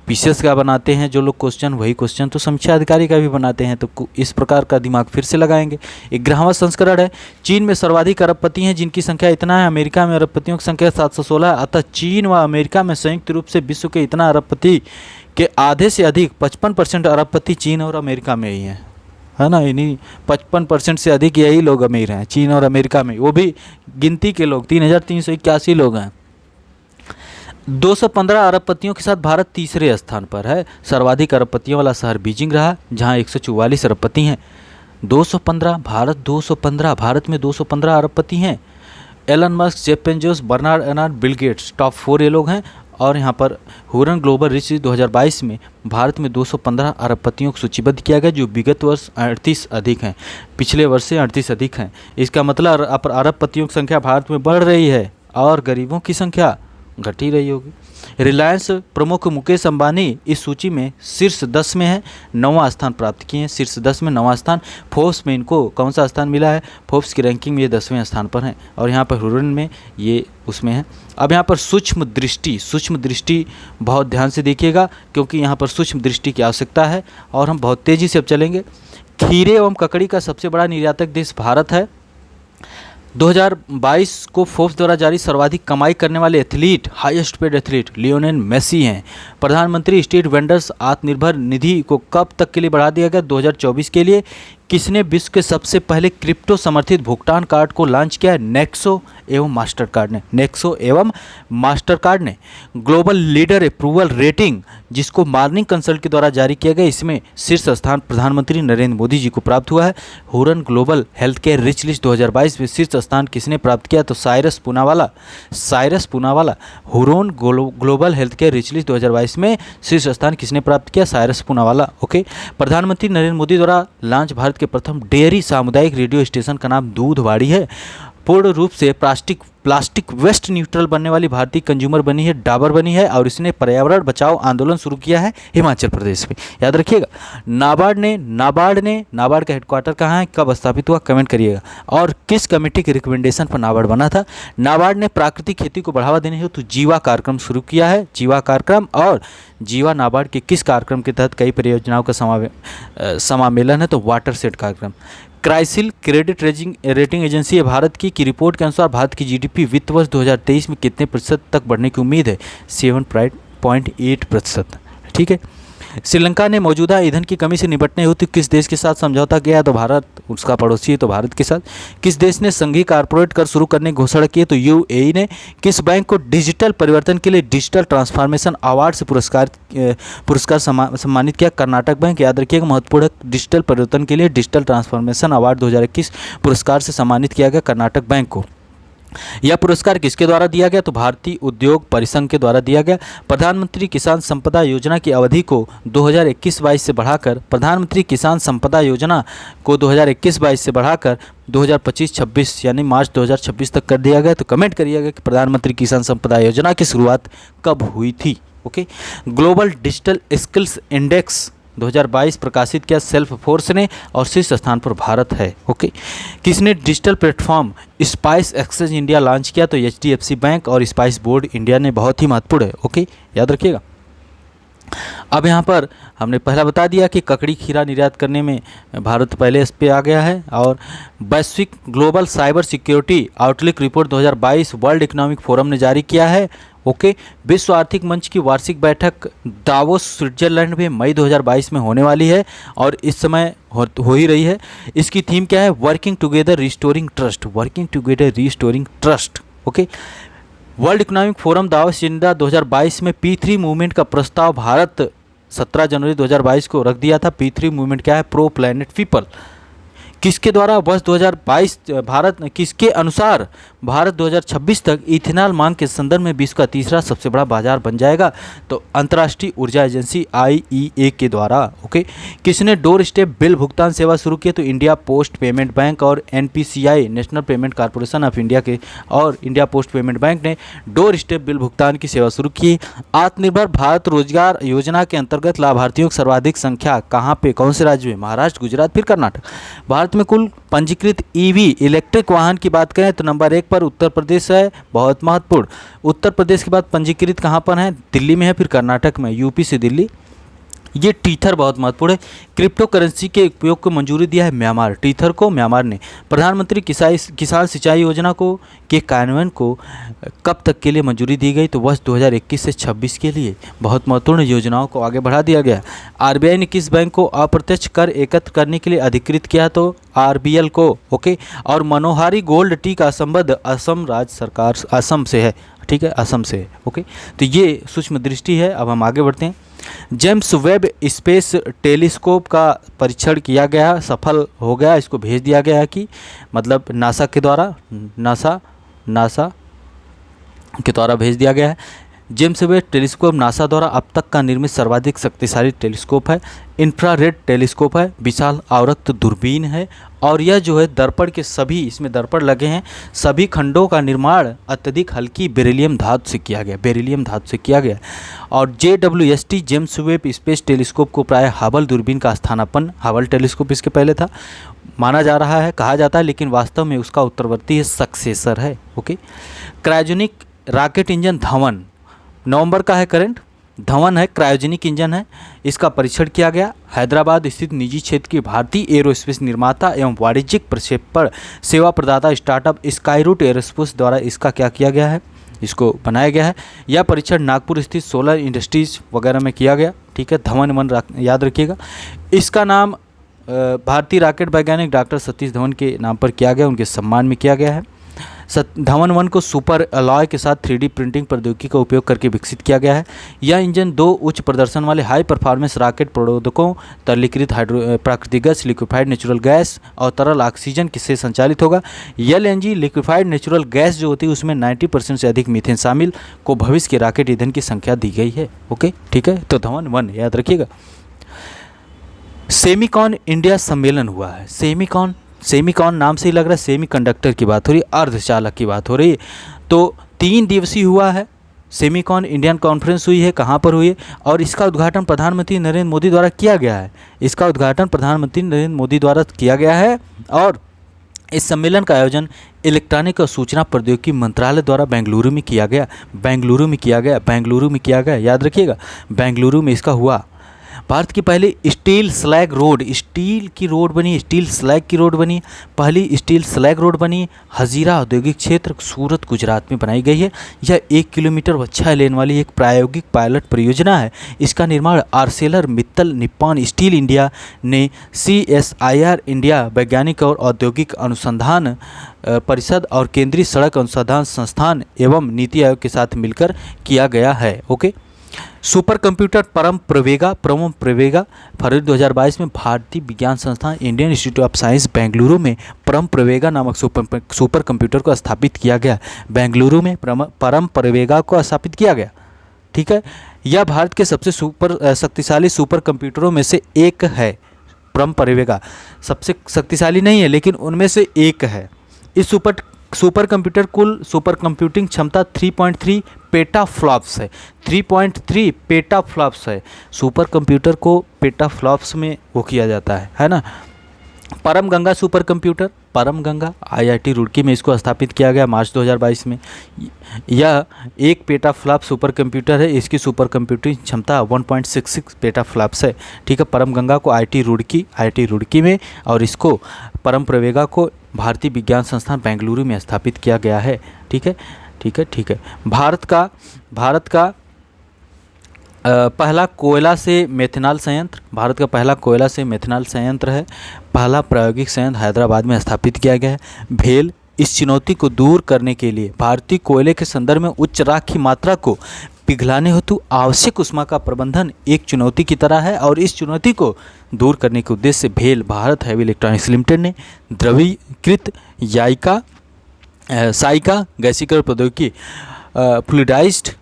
पीसीएस का बनाते हैं जो लोग क्वेश्चन, वही क्वेश्चन तो समीक्षा अधिकारी का भी बनाते हैं। तो इस प्रकार का दिमाग फिर से लगाएंगे। 11वां संस्करण है। चीन में सर्वाधिक अरबपति हैं जिनकी संख्या इतना है। अमेरिका में अरबपतियों की संख्या 716 है। अतः चीन व अमेरिका में संयुक्त रूप से विश्व के इतना अरबपति के आधे से अधिक 55% अरबपति चीन और अमेरिका में ही हैं, है ना। इन्हीं 55% से अधिक यही लोग अमीर हैं चीन और अमेरिका में, वो भी गिनती के लोग 3381 लोग हैं। 215 अरबपतियों के साथ भारत तीसरे स्थान पर है। सर्वाधिक अरबपतियों वाला शहर बीजिंग रहा जहां 144 अरबपति हैं। 215 भारत में 215 अरबपति हैं। Elon Musk, Jeff Bezos, Bernard Arnault, Bill Gates, top 4 ये लोग हैं। और यहाँ पर हुरैन ग्लोबल रिच 2022 में भारत में 215 अरबपतियों को सूचीबद्ध किया गया जो विगत वर्ष 38 अधिक हैं, पिछले वर्ष से 38 अधिक हैं। इसका मतलब अरबपतियों की संख्या भारत में बढ़ रही है और गरीबों की संख्या घट ही रही होगी। रिलायंस प्रमुख मुकेश अंबानी इस सूची में शीर्ष 10 में है, 9वां स्थान प्राप्त किए हैं। शीर्ष 10 में 9वां स्थान। फोर्ब्स में इनको कौन सा स्थान मिला है, फोर्ब्स की रैंकिंग में ये 10वें स्थान पर हैं और यहाँ पर हुरैन में ये उसमें है। अब यहाँ पर सूक्ष्म दृष्टि बहुत ध्यान से देखिएगा क्योंकि यहाँ पर सूक्ष्म दृष्टि की आवश्यकता है और हम बहुत तेज़ी से अब चलेंगे। खीरे एवं ककड़ी का सबसे बड़ा निर्यातक देश भारत है। 2022 को फोर्ब्स द्वारा जारी सर्वाधिक कमाई करने वाले athlete, highest paid athlete Lionel Messi हैं। प्रधानमंत्री स्ट्रीट वेंडर्स आत्मनिर्भर निधि को कब तक के लिए बढ़ा दिया गया, 2024 के लिए। किसने विश्व के सबसे पहले क्रिप्टो समर्थित भुगतान कार्ड को लॉन्च किया है? नेक्सो एवं मास्टरकार्ड ने। नेक्सो एवं मास्टरकार्ड ने। ग्लोबल लीडर अप्रूवल रेटिंग जिसको मॉर्निंग कंसल्ट के द्वारा जारी किया गया, इसमें शीर्ष स्थान प्रधानमंत्री नरेंद्र मोदी जी को प्राप्त हुआ है। Huron global health care rich list 2022 में शीर्ष स्थान किसने प्राप्त किया? तो Cyrus Poonawalla. Huron global health care rich list 2022 में शीर्ष स्थान किसने प्राप्त किया? साइरस पूनावाला। ओके। प्रधानमंत्री नरेंद्र मोदी द्वारा लॉन्च भारत के प्रथम डेयरी सामुदायिक रेडियो स्टेशन का नाम दूधवाड़ी है। पूर्ण रूप से प्लास्टिक वेस्ट न्यूट्रल बनने वाली भारतीय कंज्यूमर बनी है डाबर बनी है, और इसने पर्यावरण बचाओ आंदोलन शुरू किया है हिमाचल प्रदेश में। याद रखिएगा। नाबार्ड का हेडक्वार्टर कहाँ है, कब स्थापित हुआ, कमेंट करिएगा। और किस कमेटी के रिकमेंडेशन पर नाबार्ड बना था? नाबार्ड ने प्राकृतिक खेती को बढ़ावा देने हेतु जीवा कार्यक्रम शुरू किया है। जीवा कार्यक्रम और जीवा नाबार्ड के किस कार्यक्रम के तहत कई परियोजनाओं का समामेलन है? तो वाटरशेड कार्यक्रम। क्राइसिल क्रेडिट रेटिंग एजेंसी है भारत की रिपोर्ट के अनुसार भारत की जीडीपी वित्त वर्ष 2023 में कितने प्रतिशत तक बढ़ने की उम्मीद है? 7.8%। ठीक है। श्रीलंका ने मौजूदा ईंधन की कमी से निपटने हेतु किस देश के साथ समझौता किया? तो भारत, उसका पड़ोसी है तो भारत के साथ। किस देश ने संघीय कॉर्पोरेट कर शुरू करने की घोषणा की है? तो यूएई ने। किस बैंक को डिजिटल परिवर्तन के लिए डिजिटल ट्रांसफॉर्मेशन अवार्ड से पुरस्कार सम्मानित किया? कर्नाटक बैंक। याद रखिएगा, महत्वपूर्ण है। डिजिटल परिवर्तन के लिए डिजिटल ट्रांसफॉर्मेशन अवार्ड 2021 पुरस्कार से सम्मानित किया गया कर्नाटक बैंक को। यह पुरस्कार किसके द्वारा दिया गया? तो भारतीय उद्योग परिसंघ के द्वारा दिया गया। प्रधानमंत्री किसान संपदा योजना की अवधि को 2021-22 से बढ़ाकर 2025-26 यानी मार्च 2026 तक कर दिया गया। तो कमेंट करिएगा कि प्रधानमंत्री किसान संपदा योजना की शुरुआत कब हुई थी। Okay. Global digital skills index 2022 प्रकाशित किया सेल्फ फोर्स ने, और शीर्ष स्थान पर भारत है। ओके। किसने digital platform spice exchange India launch किया? तो एचडीएफसी बैंक और स्पाइस बोर्ड इंडिया ने। बहुत ही महत्वपूर्ण है। ओके, याद रखिएगा। अब यहाँ पर हमने पहला बता दिया कि ककड़ी खीरा निर्यात करने में भारत पहले इस पे आ गया है। और वैश्विक global cyber security outlook report 2022 world economic forum ने जारी किया है। ओके। विश्व आर्थिक मंच की वार्षिक बैठक दावोस स्विट्जरलैंड में मई 2022 में होने वाली है, और इस समय हो ही रही है। इसकी थीम क्या है? Working together restoring trust. Okay. World economic forum Davos agenda 2022 में P3 मूवमेंट का प्रस्ताव भारत 17 जनवरी 2022 को रख दिया था। P3 मूवमेंट क्या है? Pro planet people. किसके द्वारा वर्ष 2022 किसके अनुसार भारत 2026 तक इथेनॉल मांग के संदर्भ में विश्व का तीसरा सबसे बड़ा बाजार बन जाएगा? तो अंतर्राष्ट्रीय ऊर्जा एजेंसी IEA के द्वारा। ओके। किसने डोर स्टेप बिल भुगतान सेवा शुरू की? तो इंडिया पोस्ट पेमेंट बैंक और NPCI national payment corporation of India के और इंडिया पोस्ट पेमेंट बैंक ने डोर स्टेप बिल भुगतान की सेवा शुरू की। आत्मनिर्भर भारत रोजगार योजना के अंतर्गत लाभार्थियों की सर्वाधिक संख्या कहाँ पे, कौन से राज्य में? महाराष्ट्र, गुजरात, फिर कर्नाटक। भारत में कुल पंजीकृत EV इलेक्ट्रिक वाहन की बात करें तो नंबर 1 पर उत्तर प्रदेश है। बहुत महत्वपूर्ण। उत्तर प्रदेश के बाद पंजीकृत कहाँ पर है? दिल्ली में है, फिर कर्नाटक में, यूपी से दिल्ली। ये टीथर बहुत महत्वपूर्ण है। क्रिप्टो करेंसी के उपयोग को मंजूरी दिया है म्यांमार। टीथर को म्यांमार ने। प्रधानमंत्री किसान सिंचाई योजना के कार्यान्वयन को कब तक के लिए मंजूरी दी गई? तो वर्ष 2021 से 26 के लिए। बहुत महत्वपूर्ण योजनाओं को आगे बढ़ा दिया गया। RBI ने किस बैंक को अप्रत्यक्ष कर एकत्र करने के लिए अधिकृत किया? तो RBL को। ओके। और मनोहारी गोल्ड टी का संबंध असम राज्य सरकार, असम से है। ठीक है, असम से। ओके। तो ये सूक्ष्म दृष्टि है। अब हम आगे बढ़ते हैं। जेम्स वेब स्पेस टेलीस्कोप का परीक्षण किया गया, सफल हो गया। इसको भेज दिया गया कि मतलब नासा के द्वारा भेज दिया गया है। जेम्स वेब टेलीस्कोप नासा द्वारा अब तक का निर्मित सर्वाधिक शक्तिशाली टेलीस्कोप है। इंफ्रारेड टेलीस्कोप है, विशाल आवर्त दूरबीन है, और यह जो है दर्पण के सभी, इसमें दर्पण लगे हैं, सभी खंडों का निर्माण अत्यधिक हल्की बेरिलियम धातु से किया गया। और JWST James Webb space telescope को प्राय हबल दूरबीन का स्थानापन्न, हबल टेलीस्कोप इसके पहले था, माना जा रहा है, कहा जाता है, लेकिन वास्तव में उसका उत्तरवर्ती है, सक्सेसर है। Okay. Cryogenic rocket engine Dhawan नवंबर का है करंट, धवन है, क्रायोजेनिक इंजन है। इसका परीक्षण किया गया। हैदराबाद स्थित निजी क्षेत्र की भारतीय एरोस्पेस निर्माता एवं वाणिज्यिक प्रक्षेपण सेवा प्रदाता स्टार्टअप स्काईरूट एरोस्पेस द्वारा इसका क्या किया गया है? इसको बनाया गया है। यह परीक्षण नागपुर स्थित सोलर इंडस्ट्रीज वगैरह में किया गया। ठीक है, धवन याद रखिएगा। इसका नाम भारतीय रॉकेट वैज्ञानिक डॉक्टर सतीश धवन के नाम पर किया गया, उनके सम्मान में किया गया है। धवन 1 को सुपर अलॉय के साथ 3D प्रिंटिंग प्रौद्योगिकी का उपयोग करके विकसित किया गया है। यह इंजन 2 उच्च प्रदर्शन वाले हाई परफॉर्मेंस रॉकेट प्रोद्योगिकों, तरलीकृत प्राकृतिक गैस, लिक्विफाइड नेचुरल गैस और तरल ऑक्सीजन से संचालित होगा। LNG लिक्विफाइड नेचुरल गैस जो होती है उसमें 90% से अधिक मीथेन शामिल को भविष्य के रॉकेट ईंधन की संख्या दी गई है। ओके, ठीक है, तो धवन 1 याद रखिएगा। सेमिकॉन इंडिया सम्मेलन हुआ है। सेमिकॉन नाम से ही लग रहा है सेमीकंडक्टर की बात हो रही है, अर्धचालक की बात हो रही है। तो 3 दिवसीय हुआ है सेमिकॉन इंडियन कॉन्फ्रेंस हुई है। कहाँ पर हुई है? और इसका उद्घाटन प्रधानमंत्री नरेंद्र मोदी द्वारा किया गया है। इसका उद्घाटन प्रधानमंत्री नरेंद्र मोदी द्वारा किया गया है और इस सम्मेलन का आयोजन इलेक्ट्रॉनिक और सूचना प्रौद्योगिकी मंत्रालय द्वारा बेंगलुरु में किया गया। याद रखिएगा, बेंगलुरु में इसका हुआ। भारत की पहली स्टील स्लैग रोड बनी, पहली स्टील स्लैग रोड बनी हजीरा औद्योगिक क्षेत्र सूरत गुजरात में बनाई गई है। यह 1 किलोमीटर व 6 लेन वाली एक प्रायोगिक पायलट परियोजना है। इसका निर्माण Arcelor Mittal Nippon steel India ने CSIR इंडिया वैज्ञानिक और औद्योगिक अनुसंधान परिषद और केंद्रीय सड़क अनुसंधान संस्थान एवं नीति आयोग के साथ मिलकर किया गया है। ओके, सुपर कंप्यूटर परम प्रवेगा फरवरी 2022 में भारतीय विज्ञान संस्थान Indian institute of science Bengaluru में परम प्रवेगा नामक सुपर कंप्यूटर को स्थापित किया गया। बेंगलुरु में परम प्रवेगा को स्थापित किया गया। ठीक है, यह भारत के सबसे शक्तिशाली सुपर कंप्यूटरों में से एक है। परम प्रवेगा सबसे शक्तिशाली नहीं है लेकिन उनमें से एक है। इस सुपर कंप्यूटर कुल सुपर कंप्यूटिंग क्षमता 3.3 पेटाफ्लॉप्स है। 3.3 पेटाफ्लॉप्स है। सुपर कंप्यूटर को पेटाफ्लॉप्स में वो किया जाता है ना। परम गंगा सुपर कंप्यूटर, परम गंगा IIT रुड़की में इसको स्थापित किया गया मार्च 2022 में। यह 1 पेटाफ्लॉप सुपर कंप्यूटर है। इसकी सुपर कंप्यूटिंग क्षमता 1.66 पेटाफ्लॉप्स है। ठीक है, परम गंगा को IIT रुड़की में और इसको परम प्रवेगा को भारतीय विज्ञान संस्थान बेंगलुरु में स्थापित किया गया है। ठीक है। भारत का पहला कोयला से मेथनॉल संयंत्र है। पहला प्रायोगिक संयंत्र हैदराबाद में स्थापित किया गया है। भेल इस चुनौती को दूर करने के लिए भारतीय कोयले के संदर्भ में उच्च राख की मात्रा को पिघलाने हेतु आवश्यक उष्मा का प्रबंधन एक चुनौती की तरह है और इस चुनौती को दूर करने के उद्देश्य से भेल भारत हैवी इलेक्ट्रॉनिक्स लिमिटेड ने द्रवीकृत साइका गैसीकरण प्रौद्योगिकी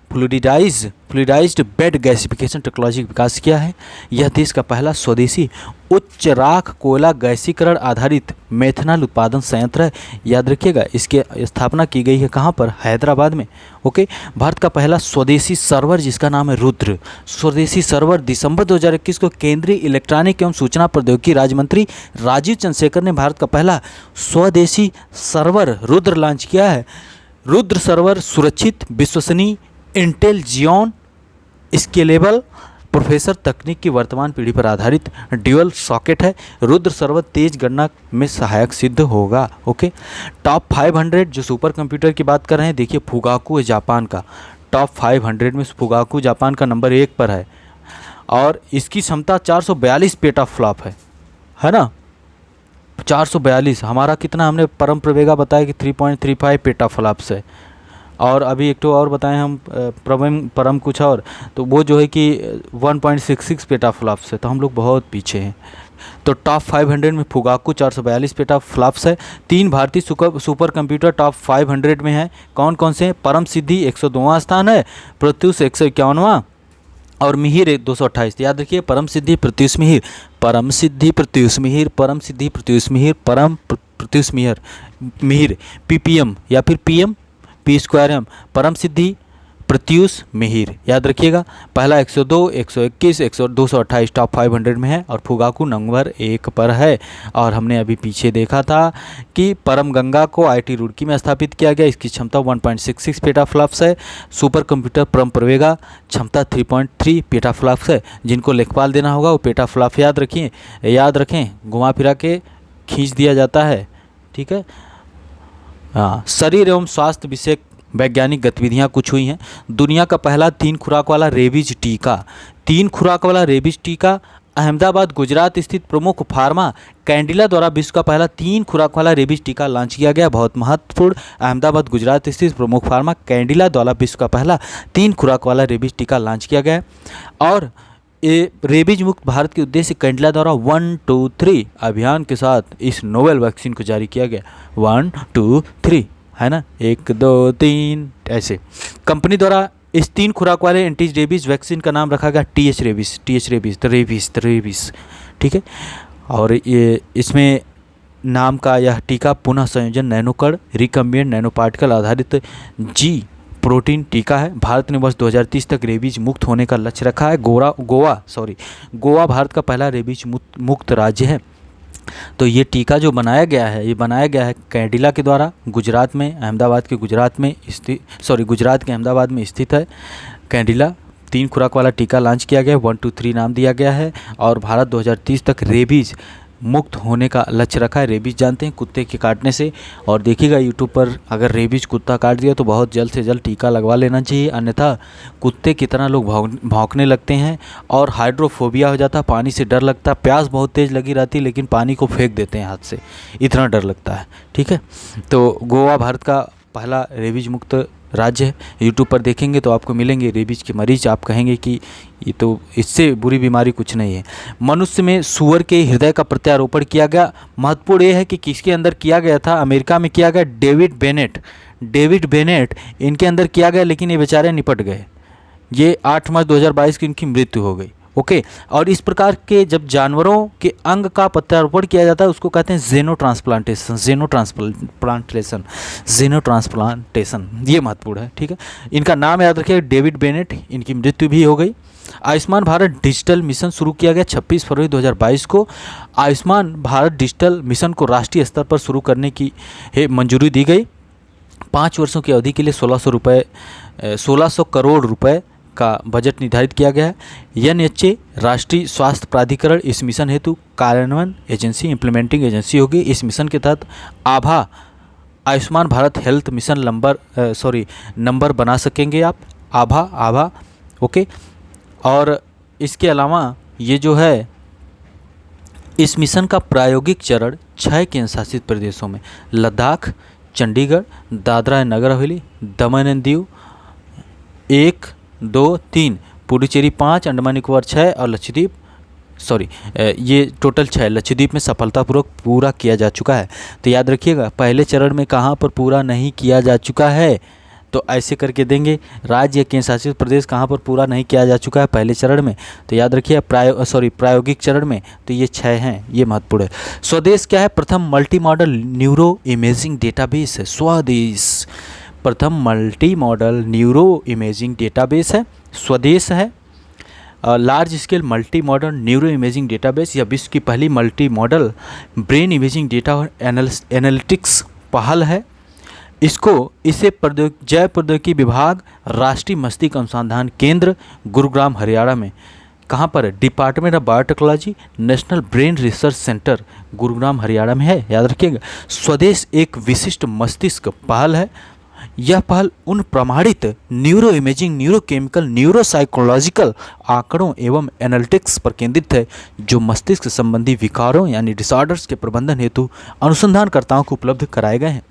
फ्लूइडाइज्ड बेड गैसिफिकेशन टेक्नोलॉजी का विकास किया है। यह देश का पहला स्वदेशी उच्च राख कोयला गैसीकरण आधारित मेथनॉल उत्पादन संयंत्र है। याद रखिएगा, इसकी स्थापना की गई है कहाँ पर? हैदराबाद में। ओके, भारत का पहला स्वदेशी सर्वर जिसका नाम है रुद्र स्वदेशी सर्वर दिसंबर 2021 को केंद्रीय इलेक्ट्रॉनिक एवं सूचना प्रौद्योगिकी राज्य मंत्री राजीव चंद्रशेखर ने भारत का पहला स्वदेशी सर्वर रुद्र लॉन्च किया है। रुद्र सर्वर सुरक्षित, विश्वसनीय, इंटेल जियोन स्केलेबल प्रोसेसर तकनीक की वर्तमान पीढ़ी पर आधारित ड्यूअल सॉकेट है। रुद्र सर्वर तेज गणना में सहायक सिद्ध होगा। ओके, टॉप 500 जो सुपर कंप्यूटर की बात कर रहे हैं, देखिए फुगाकू है जापान का। टॉप 500 में फुगाकू जापान का नंबर 1 पर है और इसकी क्षमता 442 पेटाफ्लॉप है ना। 442, हमारा कितना? हमने परम प्रवेगा बताया कि 3.35 पेटाफ्लॉप्स है और अभी एक तो और बताएं हम परम कुछ और, तो वो जो है कि 1.66 पेटाफ्लॉप्स है। तो हम लोग बहुत पीछे हैं। तो टॉप 500 में फुगाकू 442 पेटाफ्लॉप्स है। 3 भारतीय सुपर कंप्यूटर टॉप 500 में है। कौन कौन से हैं? परम सिद्धि 102वां स्थान है, प्रत्यूष 151वां और मिहिर 228। याद रखिए, परम सिद्धि प्रत्यूष मिहिर PPM या फिर PM P²M परम सिद्धि प्रत्यूष मिहिर। याद रखिएगा, पहला 102, 121, 228 टॉप 500 में है और फुगाकू नंबर 1 पर है। और हमने अभी पीछे देखा था कि परम गंगा को IIT रुड़की में स्थापित किया गया। इसकी क्षमता 1.66 पेटाफ्लॉप्स है। सुपर कंप्यूटर परम प्रवेगा क्षमता 3.3 पेटाफ्लॉप्स है। जिनको लेखपाल देना होगा वो पेटाफ्लॉप याद रखें, घुमा फिरा के खींच दिया जाता है। ठीक है। हाँ, शरीर एवं स्वास्थ्य विषयक वैज्ञानिक गतिविधियां कुछ हुई हैं। दुनिया का पहला 3 खुराक वाला रेबीज टीका अहमदाबाद गुजरात स्थित प्रमुख फार्मा कैंडिला द्वारा विश्व का पहला 3 खुराक वाला रेबीज टीका लॉन्च किया गया। बहुत महत्वपूर्ण, अहमदाबाद गुजरात स्थित प्रमुख फार्मा कैंडिला द्वारा विश्व का पहला 3 खुराक वाला रेबीज टीका लॉन्च किया गया। और ये रेबीज मुक्त भारत के उद्देश्य कैंडिला द्वारा 1 2 3 अभियान के साथ इस नोवेल वैक्सीन को जारी किया गया। 1 2 3 है ना, 1 2 3 ऐसे। कंपनी द्वारा इस 3 खुराक वाले एंटी रेबीज वैक्सीन का नाम रखा गया TH रेबीज, ठीक है। और ये इसमें नाम का यह टीका पुनः संयोजन नैनोकण रिकम्बिएंट नैनो पार्टिकल आधारित जी प्रोटीन टीका है। भारत ने वर्ष 2030 तक रेबीज मुक्त होने का लक्ष्य रखा है। गोवा भारत का पहला रेबीज मुक्त राज्य है। तो ये टीका जो बनाया गया है, ये बनाया गया है कैंडिला के द्वारा, गुजरात के अहमदाबाद में स्थित है कैंडिला। 3 खुराक वाला टीका लॉन्च किया गया, 1 2 3 नाम दिया गया है। और भारत 2030 तक रेबीज मुक्त होने का लक्ष्य रखा है। रेबीज जानते हैं कुत्ते के काटने से, और देखिएगा यूट्यूब पर अगर रेबीज कुत्ता काट दिया तो बहुत जल्द से जल्द टीका लगवा लेना चाहिए, अन्यथा कुत्ते की तरह लोग भौंकने लगते हैं और हाइड्रोफोबिया हो जाता है, पानी से डर लगता है, प्यास बहुत तेज़ लगी रहती है लेकिन पानी को फेंक देते हैं हाथ से, इतना डर लगता है, ठीक है। तो गोवा भारत का पहला रेबीज मुक्त राज्य है। यूट्यूब पर देखेंगे तो आपको मिलेंगे रेबीज के मरीज, आप कहेंगे कि ये तो इससे बुरी बीमारी कुछ नहीं है। मनुष्य में सूअर के हृदय का प्रत्यारोपण किया गया। महत्वपूर्ण ये है कि किसके अंदर किया गया था, अमेरिका में किया गया, डेविड बेनेट इनके अंदर किया गया, लेकिन ये बेचारे निपट गए। ये 8 मार्च 2022 की इनकी मृत्यु हो गई, ओके। और इस प्रकार के जब जानवरों के अंग का प्रत्यारोपण किया जाता है उसको कहते हैं जेनोट्रांसप्लांटेशन, ये महत्वपूर्ण है, ठीक है। इनका नाम याद रखिए, डेविड बेनेट, इनकी मृत्यु भी हो गई। आयुष्मान भारत डिजिटल मिशन शुरू किया गया 26 फरवरी 2022 को। आयुष्मान भारत डिजिटल मिशन को राष्ट्रीय स्तर पर शुरू करने की मंजूरी दी गई। 5 वर्षों की अवधि के लिए 1600 करोड़ रुपए का बजट निर्धारित किया गया है। NHA राष्ट्रीय स्वास्थ्य प्राधिकरण इस मिशन हेतु कार्यान्वयन एजेंसी, इम्प्लीमेंटिंग एजेंसी होगी। इस मिशन के तहत Ayushman Bharat health mission number बना सकेंगे आप, आभा, ओके। और इसके अलावा ये जो है इस मिशन का प्रायोगिक चरण 6 केंद्र शासित प्रदेशों में Ladakh, Chandigarh, Dadra and Nagar Haveli, Daman and Diu 1 2 3, Puducherry 5, Andaman Nicobar 6 और लक्षद्वीप ये टोटल 6 लक्षद्वीप में सफलतापूर्वक पूरा किया जा चुका है। तो याद रखिएगा पहले चरण में कहाँ पर पूरा नहीं किया जा चुका है, तो ऐसे करके देंगे राज्य केंद्र शासित प्रदेश कहाँ पर पूरा नहीं किया जा चुका है पहले चरण में, तो याद रखिए प्रायोगिक चरण में तो ये 6 हैं, ये महत्वपूर्ण है। स्वदेश क्या है, प्रथम multi modal neuro imaging database है स्वदेश, प्रथम multi modal neuro imaging database है स्वदेश है। Large scale multi modal neuro imaging database, यह विश्व की पहली multi modal brain imaging data और एनालिटिक्स पहल है। इसे जैव प्रौद्योगिकी विभाग, राष्ट्रीय मस्तिष्क अनुसंधान केंद्र, गुरुग्राम हरियाणा में, कहाँ पर है, department of biotechnology, national brain research centre Gurugram Haryana में है, याद रखिएगा। स्वदेश एक विशिष्ट मस्तिष्क पहल है। यह पहल उन प्रमाणित न्यूरो इमेजिंग, न्यूरोकेमिकल, न्यूरोसाइकोलॉजिकल आंकड़ों एवं एनालिटिक्स पर केंद्रित है जो मस्तिष्क संबंधी विकारों यानी डिसऑर्डर्स के प्रबंधन हेतु अनुसंधानकर्ताओं को उपलब्ध कराए गए हैं।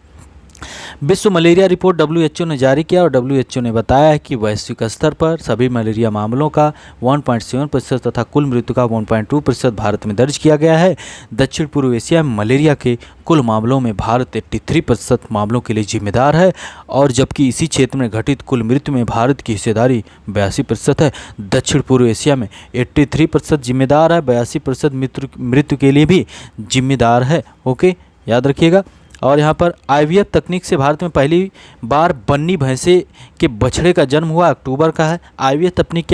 विश्व मलेरिया रिपोर्ट WHO ने जारी किया और WHO ने बताया है कि वैश्विक स्तर पर सभी मलेरिया मामलों का 1.7% तथा कुल मृत्यु का 1.2% भारत में दर्ज किया गया है। दक्षिण पूर्व एशिया में मलेरिया के कुल मामलों में भारत 83% मामलों के लिए जिम्मेदार है, और जबकि इसी क्षेत्र में घटित कुल मृत्यु में भारत की हिस्सेदारी 82% है। दक्षिण पूर्व एशिया में 83% जिम्मेदार है, 82% मृत्यु के लिए भी जिम्मेदार है, ओके, याद रखिएगा। और यहाँ पर IVF तकनीक से भारत में पहली बार बन्नी भैंसे के बछड़े का जन्म हुआ, अक्टूबर का है। IVF तकनीक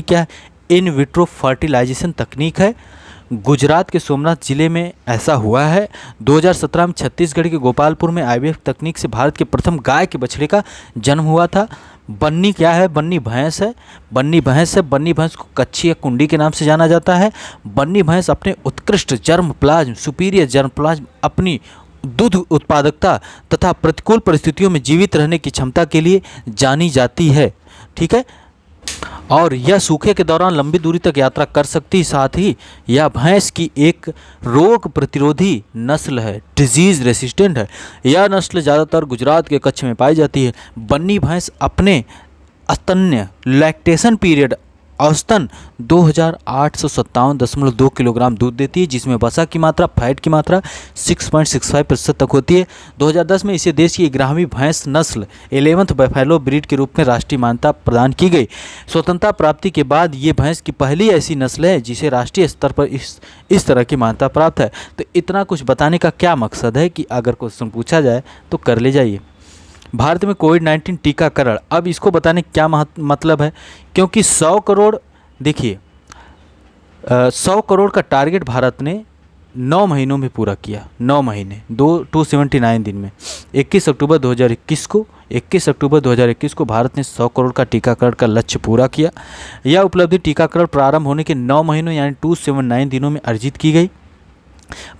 क्या है, इन विट्रो फर्टिलाइजेशन तकनीक है। गुजरात के सोमनाथ जिले में ऐसा हुआ है। 2017 में छत्तीसगढ़ के गोपालपुर में IVF तकनीक से भारत के प्रथम गाय के बछड़े का जन्म हुआ था। बन्नी क्या है, बन्नी भैंस है, बन्नी भैंस को कच्छी या कुंडी के नाम से जाना जाता है। बन्नी भैंस अपने उत्कृष्ट germ plasm, superior germ plasm, अपनी दूध उत्पादकता तथा प्रतिकूल परिस्थितियों में जीवित रहने की क्षमता के लिए जानी जाती है, ठीक है। और यह सूखे के दौरान लंबी दूरी तक यात्रा कर सकती, साथ ही यह भैंस की एक रोग प्रतिरोधी नस्ल है, डिजीज रेसिस्टेंट है। यह नस्ल ज़्यादातर गुजरात के कच्छ में पाई जाती है। बन्नी भैंस अपने स्तन्य लैक्टेशन पीरियड औसतन 2857.2 किलोग्राम दूध देती है, जिसमें वसा की मात्रा, फैट की मात्रा 6.65% तक होती है। 2010 में इसे देश की 11वीं भैंस नस्ल 11th बफेलो ब्रीड के रूप में राष्ट्रीय मान्यता प्रदान की गई। स्वतंत्रता प्राप्ति के बाद ये भैंस की पहली ऐसी नस्ल है जिसे राष्ट्रीय स्तर पर इस तरह की मान्यता प्राप्त है। तो इतना कुछ बताने का क्या मकसद है कि अगर क्वेश्चन पूछा जाए तो कर ले जाइए। भारत में कोविड-19 टीकाकरण, अब इसको बताने क्या मतलब है, क्योंकि 100 करोड़, देखिए 100 करोड़ का टारगेट भारत ने 9 महीनों में पूरा किया। 9 महीने 279 दिन में 21 अक्टूबर 2021 को भारत ने 100 करोड़ का टीकाकरण का लक्ष्य पूरा किया। यह उपलब्धि टीकाकरण प्रारंभ होने के 9 महीनों यानी 279 दिनों में अर्जित की गई।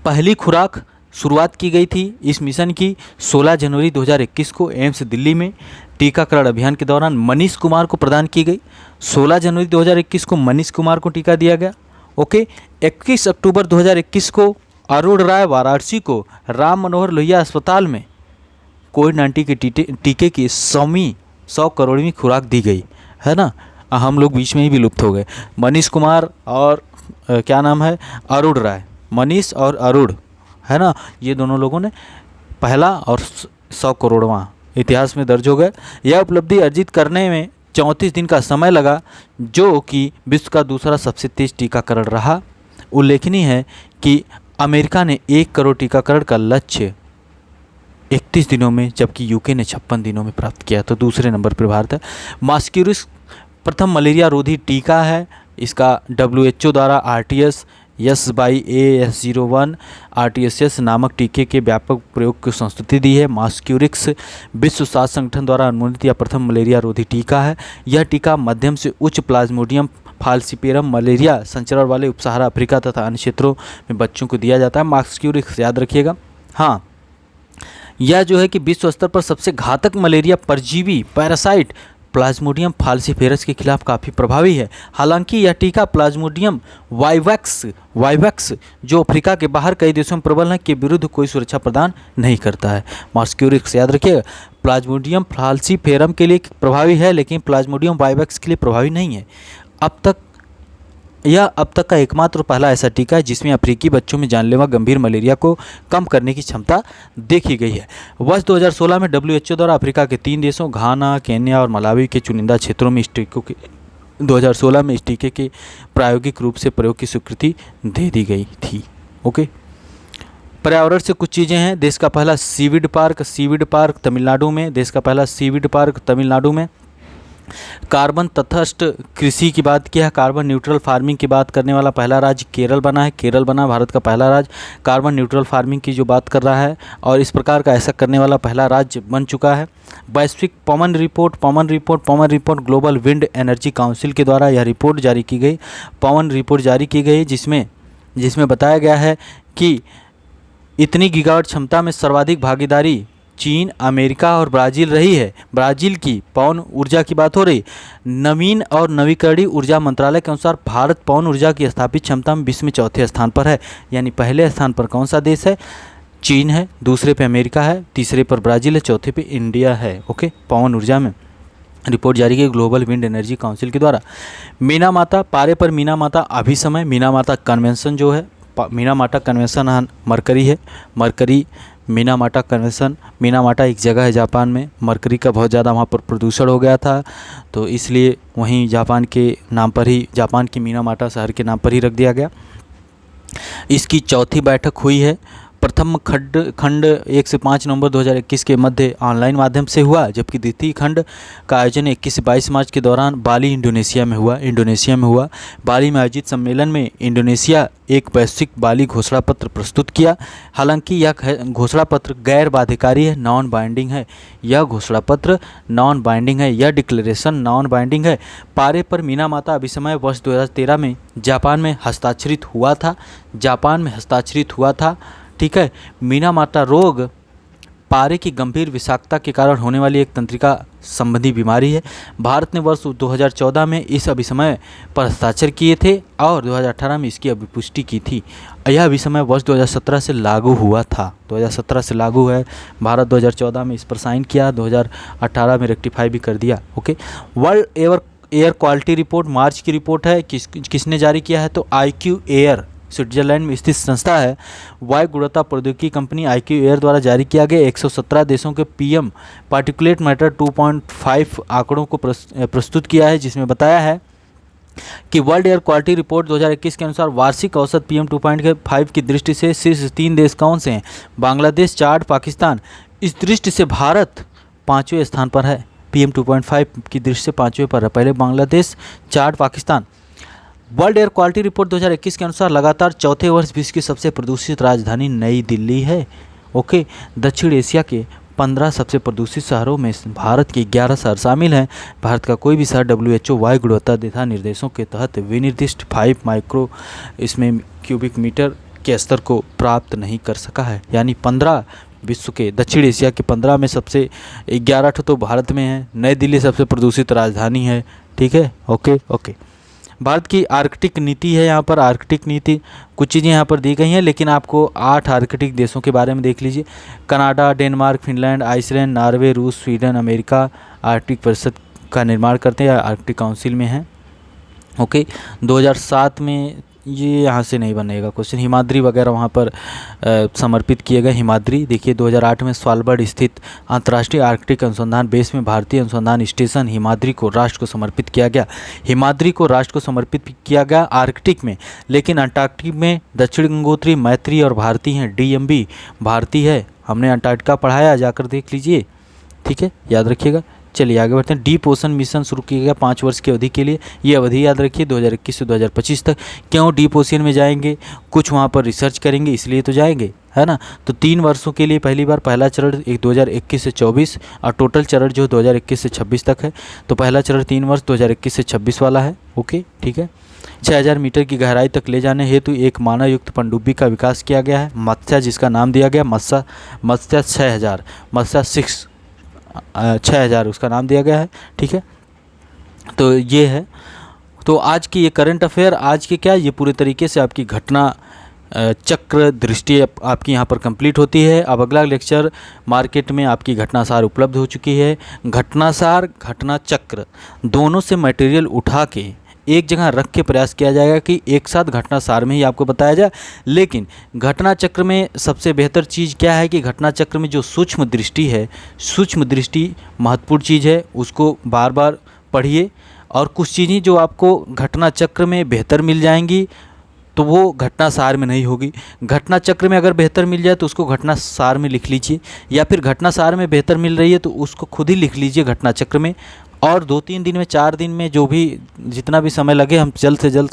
पहली खुराक शुरुआत की गई थी इस मिशन की 16 जनवरी 2021 को एम्स दिल्ली में टीकाकरण अभियान के दौरान मनीष कुमार को प्रदान की गई। 16 जनवरी 2021 को मनीष कुमार को टीका दिया गया। ओके, 21 अक्टूबर 2021 को अरुण राय वाराणसी को राम मनोहर लोहिया अस्पताल में कोविड-19 के टीके की 100 करोड़वीं खुराक दी गई, है ना। हम लोग बीच में ही विलुप्त हो गए। मनीष कुमार और क्या नाम है, अरुण राय, मनीष और अरुण, है ना, ये दोनों लोगों ने पहला और 100 करोड़वां इतिहास में दर्ज हो गए। यह उपलब्धि अर्जित करने में 34 दिन का समय लगा, जो कि विश्व का दूसरा सबसे तेज टीकाकरण रहा। उल्लेखनीय है कि अमेरिका ने 1 करोड़ टीकाकरण का लक्ष्य 31 दिनों में, जबकि यूके ने 56 दिनों में प्राप्त किया। तो दूसरे नंबर पर भारत है। मास्क्यूरिस प्रथम मलेरिया रोधी टीका है। इसका WHO द्वारा RTS S/A/S01 RTS नामक टीके के व्यापक प्रयोग की संस्तुति दी है। मास्क्यूरिक्स विश्व स्वास्थ्य संगठन द्वारा अनुमोदित या प्रथम मलेरिया रोधी टीका है। यह टीका मध्यम से उच्च प्लाज्मोडियम फाल्सिपेरम मलेरिया संचरण वाले उपसहारा अफ्रीका तथा अन्य क्षेत्रों में बच्चों को दिया जाता है। मास्क्यूरिक्स याद रखिएगा। हाँ, यह जो है कि विश्व स्तर पर सबसे घातक मलेरिया परजीवी पैरासाइट प्लाज्मोडियम फाल्सिफेरस के खिलाफ काफ़ी प्रभावी है। हालांकि यह टीका प्लाज्मोडियम वाइवैक्स जो अफ्रीका के बाहर कई देशों में प्रबल है के विरुद्ध कोई सुरक्षा प्रदान नहीं करता है। मास्क्यूरिक्स याद रखिएगा। प्लाज्मोडियम फाल्सिफेरम के लिए प्रभावी है, लेकिन प्लाज्मोडियम वाइवैक्स के लिए प्रभावी नहीं है। यह अब तक का एकमात्र पहला ऐसा टीका है जिसमें अफ्रीकी बच्चों में जानलेवा गंभीर मलेरिया को कम करने की क्षमता देखी गई है। वर्ष 2016 में WHO द्वारा अफ्रीका के 3 देशों घाना, केन्या और मलावी के चुनिंदा क्षेत्रों में इस टीके के प्रायोगिक रूप से प्रयोग की स्वीकृति दे दी गई थी। ओके, पर्यावरण से कुछ चीज़ें हैं। देश का पहला सीवीड पार्क तमिलनाडु में। देश का पहला सीवीड पार्क तमिलनाडु में। कार्बन तटस्थ कृषि की बात की है। कार्बन न्यूट्रल फार्मिंग की बात करने वाला पहला राज्य केरल बना है। केरल बना भारत का पहला राज्य कार्बन न्यूट्रल फार्मिंग की जो बात कर रहा है, और इस प्रकार का ऐसा करने वाला पहला राज्य बन चुका है। वैश्विक पवन report global wind energy council के द्वारा यह रिपोर्ट जारी की गई। पवन रिपोर्ट जारी की गई जिसमें बताया गया है कि इतनी गीगावाट क्षमता में सर्वाधिक भागीदारी चीन, अमेरिका और ब्राज़ील रही है। ब्राज़ील की पवन ऊर्जा की बात हो रही। नवीन और नवीकरणीय ऊर्जा मंत्रालय के अनुसार भारत पवन ऊर्जा की स्थापित क्षमता में विश्व में चौथे स्थान पर है। यानी पहले स्थान पर कौन सा देश है? चीन है, दूसरे पे अमेरिका है, तीसरे पर ब्राज़ील है, चौथे पे इंडिया है। ओके, पवन ऊर्जा में रिपोर्ट जारी की ग्लोबल विंड एनर्जी काउंसिल के द्वारा। मीना माता पारे पर मीना माता अभिसमय मीना माता कन्वेंशन जो है, मीना माता कन्वेंशन मरकरी है। मरकरी मीना माटा कन्वेंशन। मीना माटा एक जगह है जापान में। मरकरी का बहुत ज़्यादा वहाँ पर प्रदूषण हो गया था, तो इसलिए वहीं जापान के नाम पर ही, जापान की मीना माटा शहर के नाम पर ही रख दिया गया। इसकी चौथी बैठक हुई है। प्रथम खंड 1 से 5 नवंबर 2021 के मध्य ऑनलाइन माध्यम से हुआ, जबकि द्वितीय खंड का आयोजन 21 से 22 मार्च के दौरान बाली इंडोनेशिया में हुआ। बाली में आयोजित सम्मेलन में इंडोनेशिया एक वैश्विक बाली घोषणा पत्र प्रस्तुत किया। हालांकि यह घोषणा पत्र गैर बाध्यकारी है, नॉन बाइंडिंग है। यह घोषणा पत्र नॉन बाइंडिंग है, यह डिक्लेरेशन नॉन बाइंडिंग है। पारे पर मीना माता अभिसमय वर्ष 2013 में जापान में हस्ताक्षरित हुआ था। ठीक है। मीना माता रोग पारे की गंभीर विषाक्तता के कारण होने वाली एक तंत्रिका संबंधी बीमारी है। भारत ने वर्ष 2014 में इस अभिसमय पर हस्ताक्षर किए थे और 2018 में इसकी अभिपुष्टि की थी। यह अभिसमय वर्ष 2017 से लागू हुआ था, 2017 से लागू है। भारत 2014 में इस पर साइन किया, 2018 में रेक्टिफाई भी कर दिया। Okay, world air quality report मार्च की रिपोर्ट है। किसने जारी किया है? तो IQ एयर, स्विट्जरलैंड में स्थित संस्था है। वायु गुणवत्ता प्रौद्योगिकी कंपनी IQ एयर द्वारा जारी किया गया 117 देशों के PM पार्टिकुलेट मैटर 2.5 आंकड़ों को प्रस्तुत किया है, जिसमें बताया है कि वर्ल्ड एयर क्वालिटी रिपोर्ट 2021 के अनुसार वार्षिक औसत PM 2.5 की दृष्टि से शीर्ष 3 देश कौन से हैं? बांग्लादेश, चाड, पाकिस्तान। इस दृष्टि से भारत 5वें स्थान पर है, PM 2.5 की दृष्टि से 5वें पर है। पहले Bangladesh, Chad, Pakistan. World air quality report 2021 के अनुसार लगातार चौथे वर्ष विश्व की सबसे प्रदूषित राजधानी नई दिल्ली है। ओके, दक्षिण एशिया के 15 सबसे प्रदूषित शहरों में भारत के 11 शहर शामिल हैं। भारत का कोई भी शहर WHO वायु गुणवत्ता दिशा निर्देशों के तहत विनिर्दिष्ट 5 माइक्रो इसमें क्यूबिक मीटर के स्तर को प्राप्त नहीं कर सका है। यानी 15 विश्व के, दक्षिण एशिया के 15 में सबसे 11 तो भारत में है। नई दिल्ली सबसे प्रदूषित राजधानी है। ठीक है, ओके। भारत की आर्कटिक नीति है, यहाँ पर आर्कटिक नीति कुछ चीज़ें यहाँ पर दी गई हैं, लेकिन आपको 8 आर्कटिक देशों के बारे में देख लीजिए। Canada, Denmark, Finland, Iceland, Norway, रूस, स्वीडन, अमेरिका आर्कटिक परिषद का निर्माण करते हैं, आर्कटिक काउंसिल में हैं। ओके, 2007 में ये यहाँ से नहीं बनेगा क्वेश्चन। हिमाद्री वगैरह वहाँ पर समर्पित किए गए। हिमाद्री देखिए 2008 में स्वालबर्ड स्थित अंतर्राष्ट्रीय आर्कटिक अनुसंधान बेस में भारतीय अनुसंधान स्टेशन हिमाद्री को राष्ट्र को समर्पित किया गया। हिमाद्री को राष्ट्र को समर्पित किया गया आर्कटिक में, लेकिन अंटार्कटिक में दक्षिण गंगोत्री, मैत्री और भारती हैं। DMB भारती है। हमने अंटार्कटिका पढ़ाया, जाकर देख लीजिए। ठीक है, याद रखिएगा। चलिए आगे बढ़ते हैं। डीप ओशन मिशन शुरू किया गया 5 वर्ष की अवधि के लिए। ये अवधि याद रखिए 2021 से 2025 तक। क्यों डीप ओशन में जाएंगे? कुछ वहाँ पर रिसर्च करेंगे, इसलिए तो जाएंगे, है ना। तो 3 वर्षों के लिए पहली बार पहला चरण 2021 से 24 और टोटल चरण जो 2021 से 26 तक है। तो पहला चरण 3 वर्ष 2021 से 26 वाला है। ओके, ठीक है। 6000 मीटर की गहराई तक ले जाने हेतु एक मानव युक्त पनडुब्बी का विकास किया गया है। मत्स्य, जिसका नाम दिया गया मत्स्य 6000, मत्स्य 6000 उसका नाम दिया गया है। ठीक है, तो ये है। तो आज की ये करंट अफेयर, आज के क्या, ये पूरे तरीके से आपकी घटना चक्र दृष्टि आपकी यहाँ पर कंप्लीट होती है। अब अगला लेक्चर मार्केट में आपकी घटनासार उपलब्ध हो चुकी है। घटनासार, घटना चक्र दोनों से मटेरियल उठा के एक जगह रख के प्रयास किया जाएगा कि एक साथ घटना सार में ही आपको बताया जाए। लेकिन घटना चक्र में सबसे बेहतर चीज़ क्या है कि घटना चक्र में जो सूक्ष्म दृष्टि है, सूक्ष्म दृष्टि महत्वपूर्ण चीज़ है, उसको बार बार पढ़िए। और कुछ चीज़ें जो आपको घटना चक्र में बेहतर मिल जाएंगी तो वो घटना सार में नहीं होगी। घटना चक्र में अगर बेहतर मिल जाए तो उसको घटना सार में लिख लीजिए, या फिर घटना सार में बेहतर मिल रही है तो उसको खुद ही लिख लीजिए घटना चक्र में। और 2-3 दिन में, 4 दिन में, जो भी जितना भी समय लगे, हम जल्द से जल्द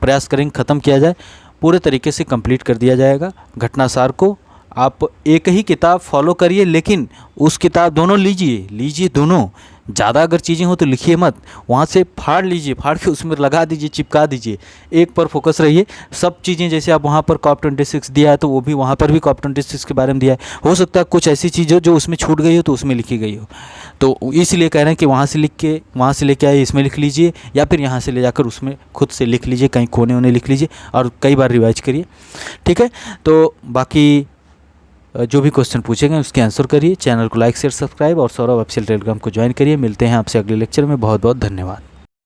प्रयास करेंगे ख़त्म किया जाए, पूरे तरीके से कंप्लीट कर दिया जाएगा घटना सार को। आप एक ही किताब फॉलो करिए, लेकिन उस किताब दोनों लीजिए दोनों। ज़्यादा अगर चीज़ें हो तो लिखिए मत, वहाँ से फाड़ लीजिए, फाड़ के उसमें लगा दीजिए, चिपका दीजिए। एक पर फोकस रहिए। सब चीज़ें जैसे आप वहाँ पर COP26 दिया है तो वो भी वहाँ पर भी COP26 के बारे में दिया है। हो सकता है कुछ ऐसी चीज़ हो जो उसमें छूट गई हो तो उसमें लिखी गई हो, तो इसलिए कह रहे हैं कि वहाँ से लेके आए इसमें लिख लीजिए, या फिर यहाँ से ले जाकर उसमें खुद से लिख लीजिए, कहीं कोने होने लिख लीजिए और कई बार रिवाइज करिए। ठीक है, तो बाकी जो भी क्वेश्चन पूछेंगे उसके आंसर करिए। चैनल को लाइक शेयर सब्सक्राइब और सौरभ ऑफिशियल टेलीग्राम को ज्वाइन करिए। मिलते हैं आपसे अगले लेक्चर में। बहुत बहुत धन्यवाद।